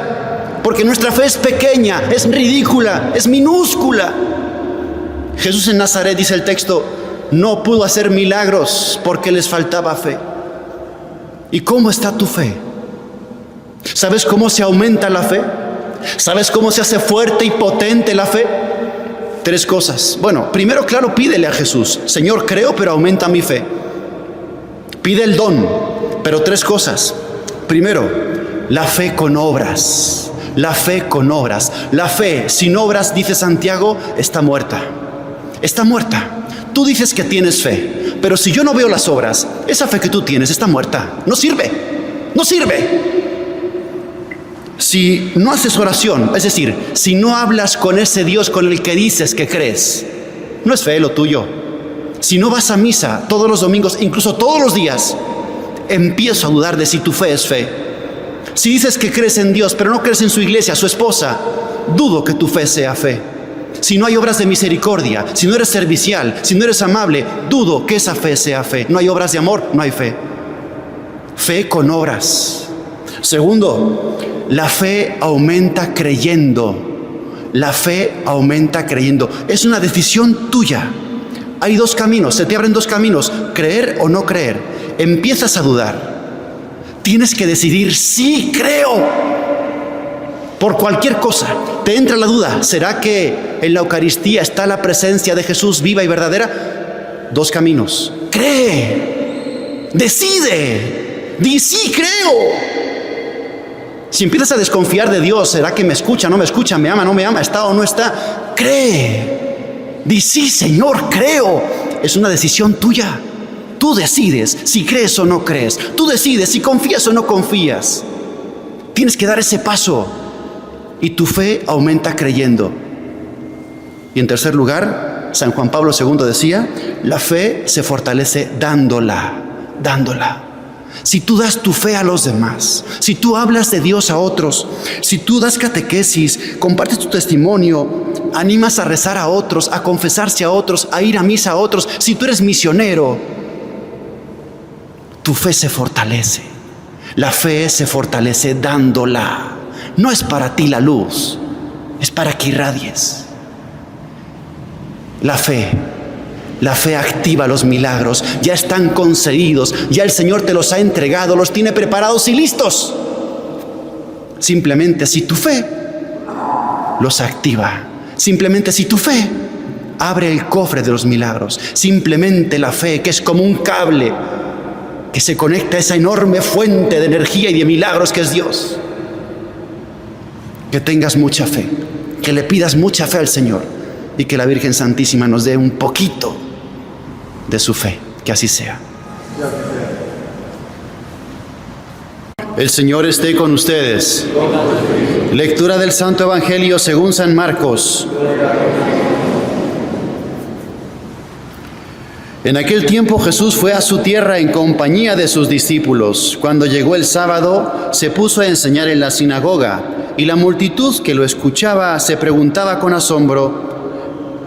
Porque nuestra fe es pequeña, es ridícula, es minúscula. Jesús en Nazaret, dice el texto, no pudo hacer milagros porque les faltaba fe. ¿Y cómo está tu fe? ¿Sabes cómo se aumenta la fe? ¿Sabes cómo se hace fuerte y potente la fe? 3 cosas. Bueno, primero, claro, pídele a Jesús. Señor, creo, pero aumenta mi fe. Pide el don, pero 3 cosas. Primero, la fe con obras. La fe con obras. La fe sin obras, dice Santiago, está muerta. Está muerta. Tú dices que tienes fe, pero si yo no veo las obras, esa fe que tú tienes está muerta. No sirve. No sirve. Si no haces oración, es decir, si no hablas con ese Dios con el que dices que crees, no es fe lo tuyo. Si no vas a misa todos los domingos, incluso todos los días, empiezo a dudar de si tu fe es fe. Si dices que crees en Dios, pero no crees en su iglesia, su esposa, dudo que tu fe sea fe. Si no hay obras de misericordia, si no eres servicial, si no eres amable, dudo que esa fe sea fe. No hay obras de amor, no hay fe. Fe con obras. Segundo, la fe aumenta creyendo. La fe aumenta creyendo. Es una decisión tuya. Hay 2 caminos, se te abren 2 caminos, creer o no creer. Empiezas a dudar. Tienes que decidir, sí, creo. Por cualquier cosa, te entra la duda, ¿será que en la Eucaristía está la presencia de Jesús viva y verdadera? 2 caminos. Cree, decide. Di sí, creo. Si empiezas a desconfiar de Dios, ¿será que me escucha, no me escucha, me ama, no me ama, está o no está? Cree. Di sí, Señor, creo. Es una decisión tuya. Tú decides si crees o no crees. Tú decides si confías o no confías. Tienes que dar ese paso y tu fe aumenta creyendo. Y en tercer lugar, San Juan Pablo II decía, la fe se fortalece dándola. Si tú das tu fe a los demás, si tú hablas de Dios a otros, si tú das catequesis, compartes tu testimonio, animas a rezar a otros, a confesarse a otros, a ir a misa a otros, si tú eres misionero, tu fe se fortalece. La fe se fortalece dándola. No es para ti la luz, es para que irradies. La fe activa los milagros, ya están concedidos, ya el Señor te los ha entregado, los tiene preparados y listos. Simplemente si tu fe los activa, simplemente si tu fe abre el cofre de los milagros, simplemente la fe, que es como un cable que se conecta a esa enorme fuente de energía y de milagros que es Dios. Que tengas mucha fe, que le pidas mucha fe al Señor y que la Virgen Santísima nos dé un poquito de su fe, que así sea. El Señor esté con ustedes. Lectura del Santo Evangelio según San Marcos. En aquel tiempo Jesús fue a su tierra en compañía de sus discípulos. Cuando llegó el sábado, se puso a enseñar en la sinagoga, y la multitud que lo escuchaba se preguntaba con asombro,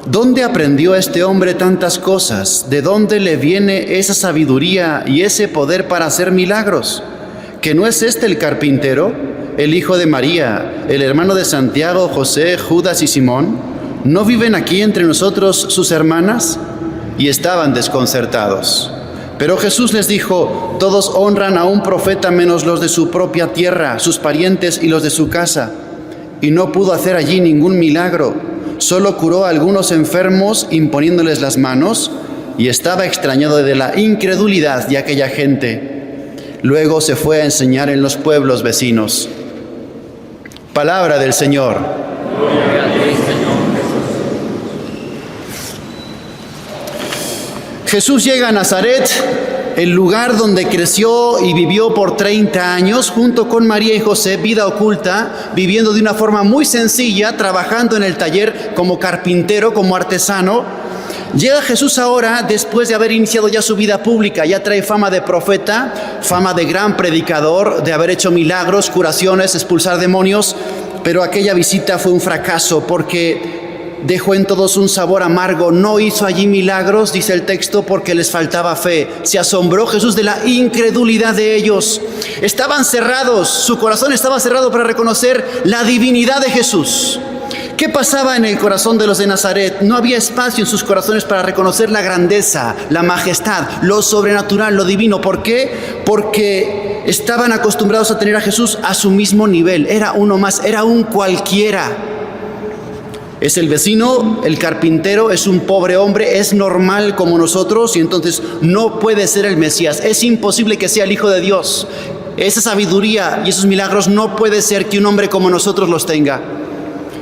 ¿dónde aprendió este hombre tantas cosas? ¿De dónde le viene esa sabiduría y ese poder para hacer milagros? ¿Que no es este el carpintero, el hijo de María, el hermano de Santiago, José, Judas y Simón? ¿No viven aquí entre nosotros sus hermanas? Y estaban desconcertados. Pero Jesús les dijo, todos honran a un profeta menos los de su propia tierra, sus parientes y los de su casa. Y no pudo hacer allí ningún milagro. Solo curó a algunos enfermos imponiéndoles las manos, y estaba extrañado de la incredulidad de aquella gente. Luego se fue a enseñar en los pueblos vecinos. Palabra del Señor. Gloria a ti, Señor Jesús. Jesús llega a Nazaret, el lugar donde creció y vivió por 30 años, junto con María y José, vida oculta, viviendo de una forma muy sencilla, trabajando en el taller como carpintero, como artesano. Llega Jesús ahora, después de haber iniciado ya su vida pública, ya trae fama de profeta, fama de gran predicador, de haber hecho milagros, curaciones, expulsar demonios, pero aquella visita fue un fracaso porque dejó en todos un sabor amargo. No hizo allí milagros, dice el texto, porque les faltaba fe. Se asombró Jesús de la incredulidad de ellos. Estaban cerrados, su corazón estaba cerrado para reconocer la divinidad de Jesús. ¿Qué pasaba en el corazón de los de Nazaret? No había espacio en sus corazones para reconocer la grandeza, la majestad, lo sobrenatural, lo divino. ¿Por qué? Porque estaban acostumbrados a tener a Jesús a su mismo nivel. Era uno más, era un cualquiera. Es el vecino, el carpintero, es un pobre hombre, es normal como nosotros y entonces no puede ser el Mesías. Es imposible que sea el Hijo de Dios. Esa sabiduría y esos milagros no puede ser que un hombre como nosotros los tenga.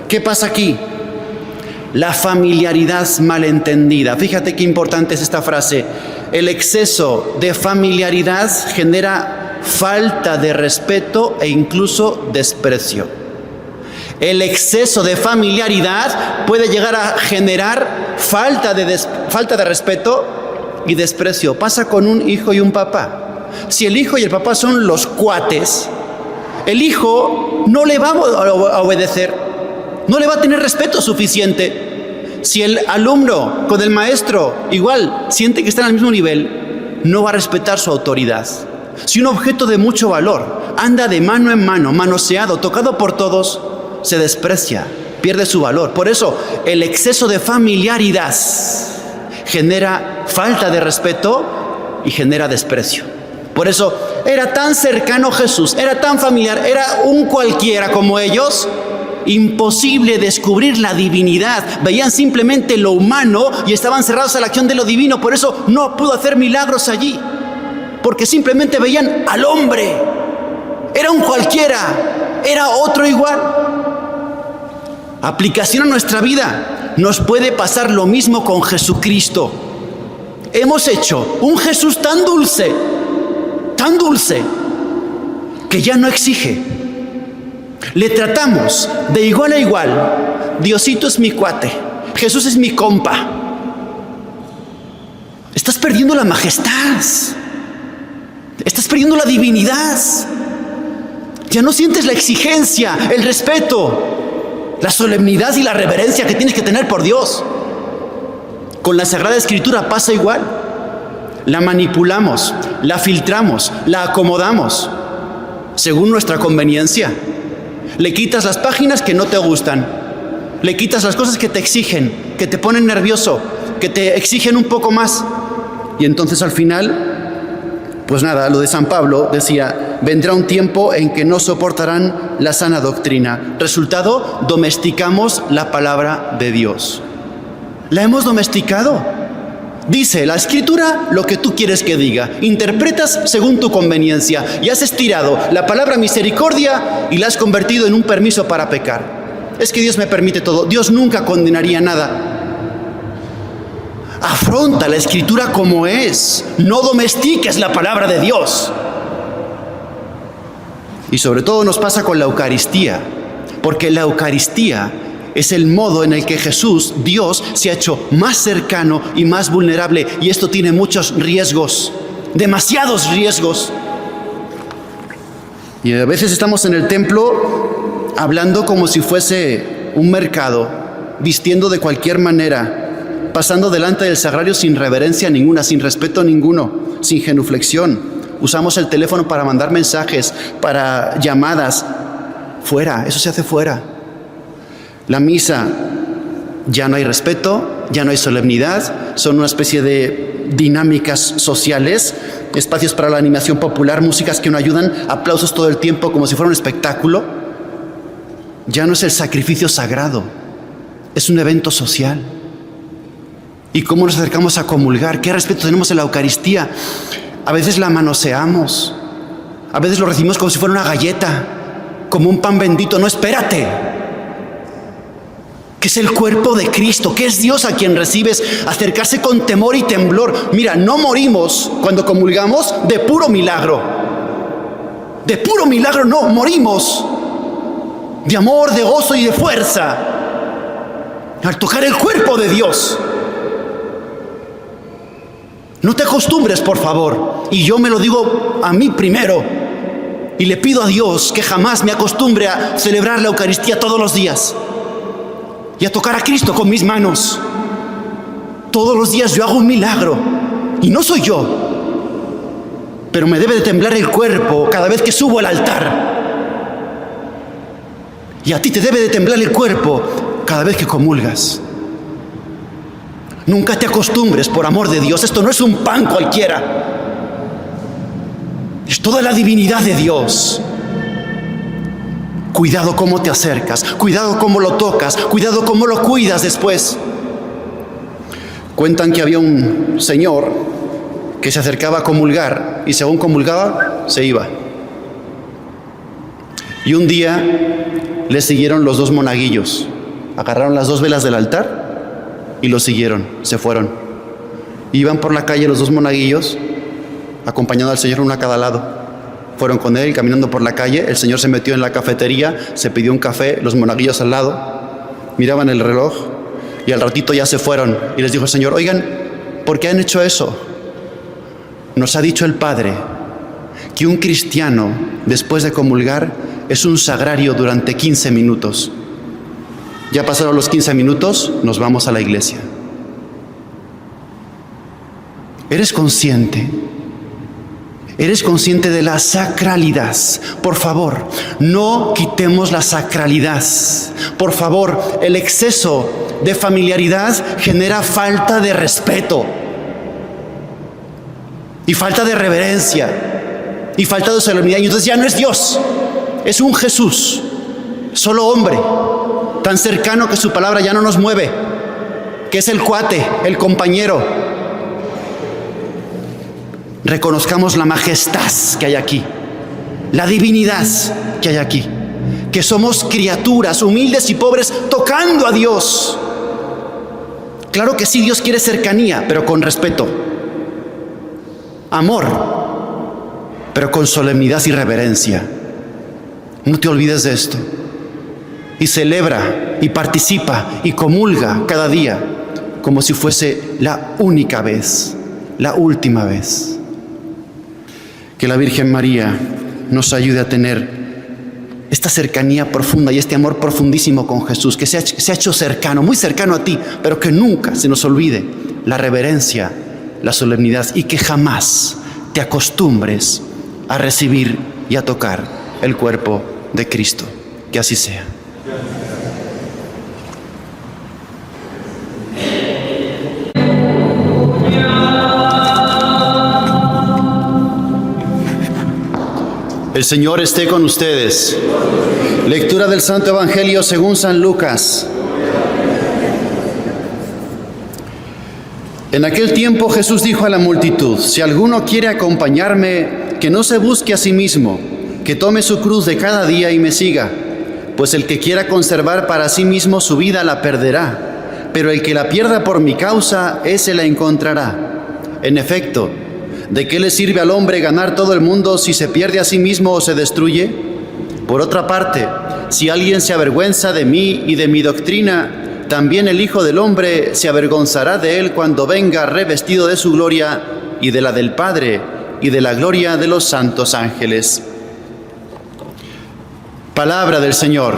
¿Qué pasa aquí? La familiaridad malentendida. Fíjate qué importante es esta frase. El exceso de familiaridad genera falta de respeto e incluso desprecio. El exceso de familiaridad puede llegar a generar falta de respeto y desprecio. Pasa con un hijo y un papá. Si el hijo y el papá son los cuates, el hijo no le va a obedecer, no le va a tener respeto suficiente. Si el alumno con el maestro igual siente que están al mismo nivel, no va a respetar su autoridad. Si un objeto de mucho valor anda de mano en mano, manoseado, tocado por todos, se desprecia, pierde su valor. Por eso el exceso de familiaridad genera falta de respeto y genera desprecio. Por eso era tan cercano Jesús, era tan familiar, era un cualquiera como ellos. Imposible descubrir la divinidad. Veían simplemente lo humano y estaban cerrados a la acción de lo divino. Por eso no pudo hacer milagros allí. porque simplemente veían al hombre. Era un cualquiera, era otro igual. Aplicación a nuestra vida. Nos puede pasar lo mismo con Jesucristo. Hemos hecho un Jesús tan dulce, que ya no exige. Le tratamos de igual a igual. Diosito es mi cuate, Jesús es mi compa. Estás perdiendo la majestad, estás perdiendo la divinidad. Ya no sientes la exigencia, el respeto, la solemnidad y la reverencia que tienes que tener por Dios. Con la Sagrada Escritura pasa igual. La manipulamos, la filtramos, la acomodamos según nuestra conveniencia. Le quitas las páginas que no te gustan, le quitas las cosas que te exigen, que te ponen nervioso, que te exigen un poco más. Y entonces al final, pues nada, lo de San Pablo decía: vendrá un tiempo en que no soportarán la sana doctrina. Resultado, domesticamos la palabra de Dios. La hemos domesticado. Dice la Escritura lo que tú quieres que diga. Interpretas según tu conveniencia y has estirado la palabra misericordia y la has convertido en un permiso para pecar. Es que Dios me permite todo. Dios nunca condenaría nada. Afronta la Escritura como es. No domestiques la palabra de Dios. Y sobre todo nos pasa con la Eucaristía, porque la Eucaristía es el modo en el que Jesús, Dios, se ha hecho más cercano y más vulnerable. Y esto tiene muchos riesgos, demasiados riesgos. Y a veces estamos en el templo hablando como si fuese un mercado, vistiendo de cualquier manera, pasando delante del sagrario sin reverencia ninguna, sin respeto ninguno, sin genuflexión. Usamos el teléfono para mandar mensajes, para llamadas. Fuera, eso se hace fuera. La misa, ya no hay respeto, ya no hay solemnidad, son una especie de dinámicas sociales, espacios para la animación popular, músicas que no ayudan, aplausos todo el tiempo como si fuera un espectáculo. Ya no es el sacrificio sagrado, es un evento social. ¿Y cómo nos acercamos a comulgar? ¿Qué respeto tenemos en la Eucaristía? A veces la manoseamos, a veces lo recibimos como si fuera una galleta, como un pan bendito. No, espérate, que es el cuerpo de Cristo, que es Dios a quien recibes. Acercarse con temor y temblor. Mira, no morimos cuando comulgamos de puro milagro. De puro milagro no, morimos de amor, de gozo y de fuerza al tocar el cuerpo de Dios. No te acostumbres, por favor. Y yo me lo digo a mí primero. Y le pido a Dios que jamás me acostumbre a celebrar la Eucaristía todos los días y a tocar a Cristo con mis manos. Todos los días yo hago un milagro. Y no soy yo, pero me debe de temblar el cuerpo cada vez que subo al altar. Y a ti te debe de temblar el cuerpo cada vez que comulgas. Nunca te acostumbres, por amor de Dios. Esto no es un pan cualquiera. Es toda la divinidad de Dios. Cuidado cómo te acercas, cuidado cómo lo tocas, cuidado cómo lo cuidas después. Cuentan que había un señor que se acercaba a comulgar y según comulgaba, se iba. Y un día le siguieron los dos monaguillos. Agarraron las dos velas del altar y lo siguieron, se fueron. Iban por la calle los dos monaguillos, acompañando al Señor uno a cada lado. Fueron con él caminando por la calle. El Señor se metió en la cafetería, se pidió un café, los monaguillos al lado, miraban el reloj y al ratito ya se fueron. Y les dijo el Señor: oigan, ¿por qué han hecho eso? Nos ha dicho el Padre que un cristiano, después de comulgar, es un sagrario durante 15 minutos. Ya pasaron los 15 minutos, nos vamos a la iglesia. ¿Eres consciente? ¿Eres consciente de la sacralidad? Por favor, no quitemos la sacralidad. Por favor, el exceso de familiaridad genera falta de respeto y falta de reverencia y falta de solemnidad. Y entonces ya no es Dios, es un Jesús, solo hombre, tan cercano que su palabra ya no nos mueve, que es el cuate, el compañero. reconozcamos la majestad que hay aquí, la divinidad que hay aquí, que somos criaturas humildes y pobres tocando a Dios. Claro que sí, Dios quiere cercanía, pero con respeto, amor, pero con solemnidad y reverencia. No te olvides de esto. Y celebra y participa y comulga cada día como si fuese la única vez, la última vez. Que la Virgen María nos ayude a tener esta cercanía profunda y este amor profundísimo con Jesús, que se ha hecho cercano, muy cercano a ti, pero que nunca se nos olvide la reverencia, la solemnidad, y que jamás te acostumbres a recibir y a tocar el cuerpo de Cristo. Que así sea. El Señor esté con ustedes. Lectura del Santo Evangelio según San Lucas. En aquel tiempo Jesús dijo a la multitud: si alguno quiere acompañarme, que no se busque a sí mismo, que tome su cruz de cada día y me siga. Pues el que quiera conservar para sí mismo su vida la perderá, pero el que la pierda por mi causa, ese la encontrará. En efecto, ¿de qué le sirve al hombre ganar todo el mundo si se pierde a sí mismo o se destruye? Por otra parte, si alguien se avergüenza de mí y de mi doctrina, también el Hijo del Hombre se avergonzará de él cuando venga revestido de su gloria y de la del Padre y de la gloria de los santos ángeles. Palabra del Señor.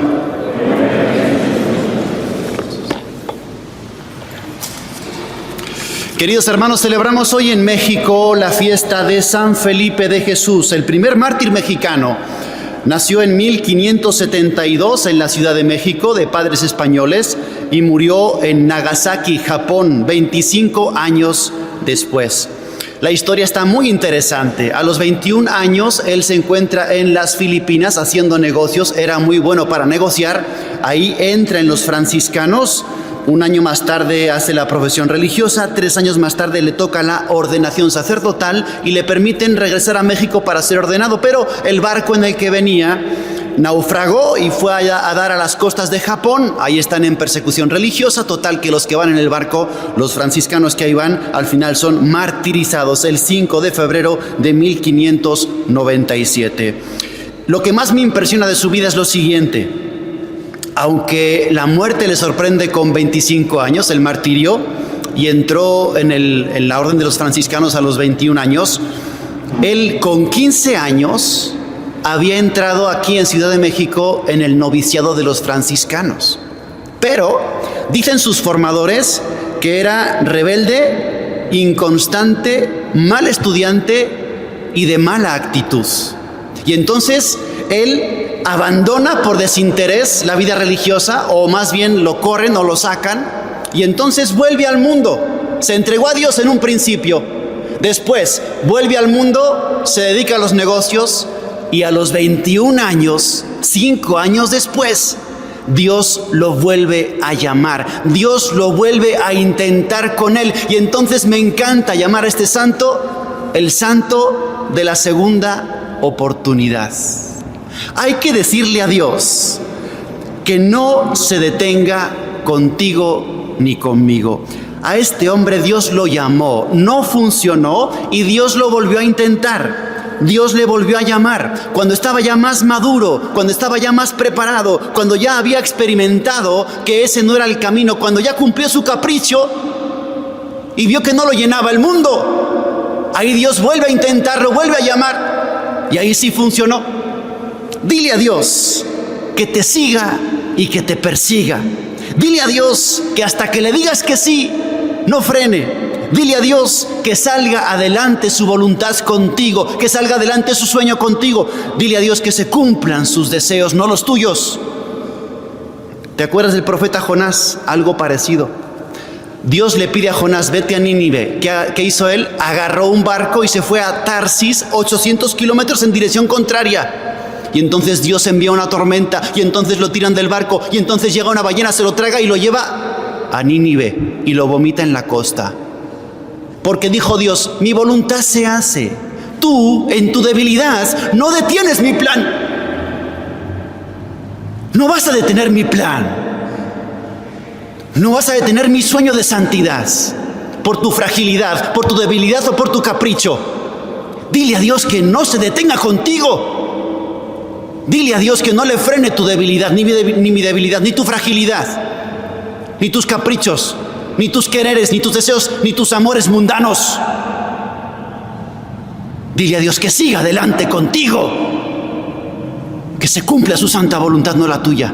Queridos hermanos, celebramos hoy en México la fiesta de San Felipe de Jesús, el primer mártir mexicano. Nació en 1572 en la Ciudad de México, de padres españoles, y murió en Nagasaki, Japón, 25 años después. La historia está muy interesante. A los 21 años él se encuentra en las Filipinas haciendo negocios, era muy bueno para negociar. Ahí entra en los franciscanos. Un año más tarde hace la profesión religiosa, 3 años más tarde le toca la ordenación sacerdotal y le permiten regresar a México para ser ordenado, pero el barco en el que venía naufragó y fue a dar a las costas de Japón. Ahí están en persecución religiosa, total que los que van en el barco, los franciscanos que ahí van, al final son martirizados el 5 de febrero de 1597. Lo que más me impresiona de su vida es lo siguiente. Aunque la muerte le sorprende con 25 años, el martirio, y entró en la orden de los franciscanos a los 21 años, él con 15 años había entrado aquí en Ciudad de México en el noviciado de los franciscanos. Pero dicen sus formadores que era rebelde, inconstante, mal estudiante y de mala actitud. Y entonces él abandona por desinterés la vida religiosa, o más bien lo corren o lo sacan, y entonces vuelve al mundo. Se entregó a Dios en un principio, después vuelve al mundo, se dedica a los negocios, y a los 21 años, 5 años después, Dios lo vuelve a llamar, Dios lo vuelve a intentar con él. Y entonces me encanta llamar a este santo el santo de la segunda oportunidad. Hay que decirle a Dios que no se detenga contigo ni conmigo. A este hombre Dios lo llamó, no funcionó y Dios lo volvió a intentar. Dios le volvió a llamar cuando estaba ya más maduro, cuando estaba ya más preparado, cuando ya había experimentado que ese no era el camino, cuando ya cumplió su capricho y vio que no lo llenaba el mundo. Ahí Dios vuelve a intentarlo, vuelve a llamar y ahí sí funcionó. Dile a Dios que te siga y que te persiga. Dile a Dios que hasta que le digas que sí, no frene. Dile a Dios que salga adelante su voluntad contigo, que salga adelante su sueño contigo. Dile a Dios que se cumplan sus deseos, no los tuyos. ¿Te acuerdas del profeta Jonás? Algo parecido. Dios le pide a Jonás: vete a Nínive. ¿Qué hizo él? Agarró un barco y se fue a Tarsis, 800 kilómetros en dirección contraria. Y entonces Dios envía una tormenta, y entonces lo tiran del barco, y entonces llega una ballena, se lo traga y lo lleva a Nínive y lo vomita en la costa. Porque dijo Dios, mi voluntad se hace. Tú, en tu debilidad, no detienes mi plan. No vas a detener mi plan. No vas a detener mi sueño de santidad por tu fragilidad, por tu debilidad o por tu capricho. Dile a Dios que no se detenga contigo. Dile a Dios que no le frene tu debilidad, ni mi debilidad, ni tu fragilidad, ni tus caprichos, ni tus quereres, ni tus deseos, ni tus amores mundanos. Dile a Dios que siga adelante contigo, que se cumpla su santa voluntad, no la tuya.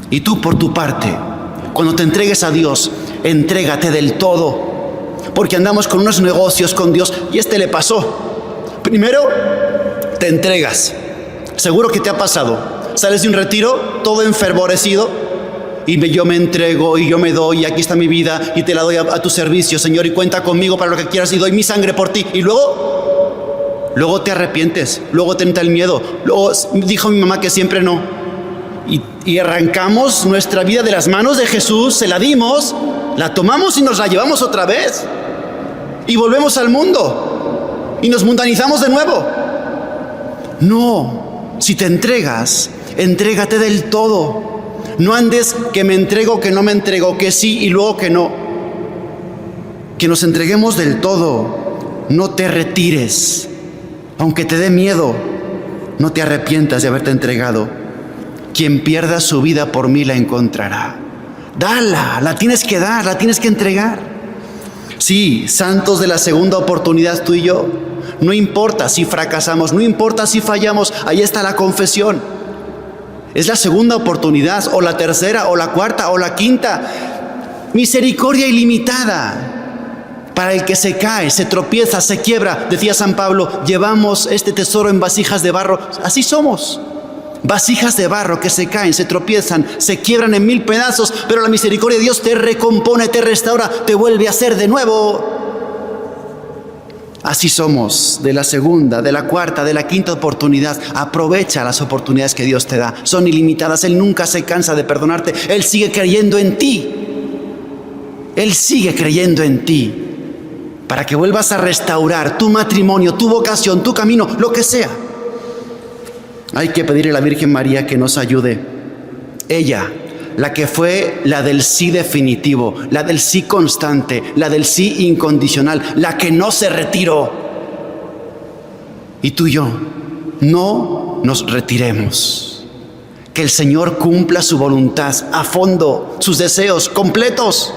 Y tú, por tu parte, cuando te entregues a Dios, entrégate del todo, porque andamos con unos negocios con Dios y le pasó. Primero, te entregas. Seguro que te ha pasado. Sales de un retiro todo enfervorecido y yo me entrego y yo me doy y aquí está mi vida y te la doy a tu servicio, Señor, y cuenta conmigo para lo que quieras y doy mi sangre por ti. Y luego te arrepientes, luego te entra el miedo. Luego dijo mi mamá que siempre no. Y arrancamos nuestra vida de las manos de Jesús, se la dimos, la tomamos y nos la llevamos otra vez. Y volvemos al mundo y nos mundanizamos de nuevo. No, si te entregas, entrégate del todo. No andes que me entrego, que no me entrego, que sí y luego que no. Que nos entreguemos del todo. No te retires. Aunque te dé miedo, no te arrepientas de haberte entregado. Quien pierda su vida por mí la encontrará. Dala, la tienes que dar, la tienes que entregar. Sí, santos de la segunda oportunidad, tú y yo. No importa si fracasamos, no importa si fallamos, ahí está la confesión. Es la segunda oportunidad, o la tercera, o la cuarta, o la quinta. Misericordia ilimitada. Para el que se cae, se tropieza, se quiebra, decía San Pablo, llevamos este tesoro en vasijas de barro. Así somos. Vasijas de barro que se caen, se tropiezan, se quiebran en 1000 pedazos, pero la misericordia de Dios te recompone, te restaura, te vuelve a hacer de nuevo. Así somos, de la segunda, de la cuarta, de la quinta oportunidad. Aprovecha las oportunidades que Dios te da. Son ilimitadas. Él nunca se cansa de perdonarte. Él sigue creyendo en ti. Él sigue creyendo en ti para que vuelvas a restaurar tu matrimonio, tu vocación, tu camino, lo que sea. Hay que pedirle a la Virgen María que nos ayude. Ella, la que fue la del sí definitivo, la del sí constante, la del sí incondicional, la que no se retiró. Y tú y yo, no nos retiremos. Que el Señor cumpla su voluntad a fondo, sus deseos completos.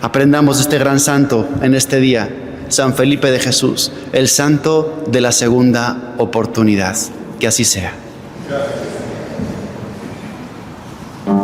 Aprendamos de este gran santo en este día, San Felipe de Jesús, el santo de la segunda oportunidad. Que así sea.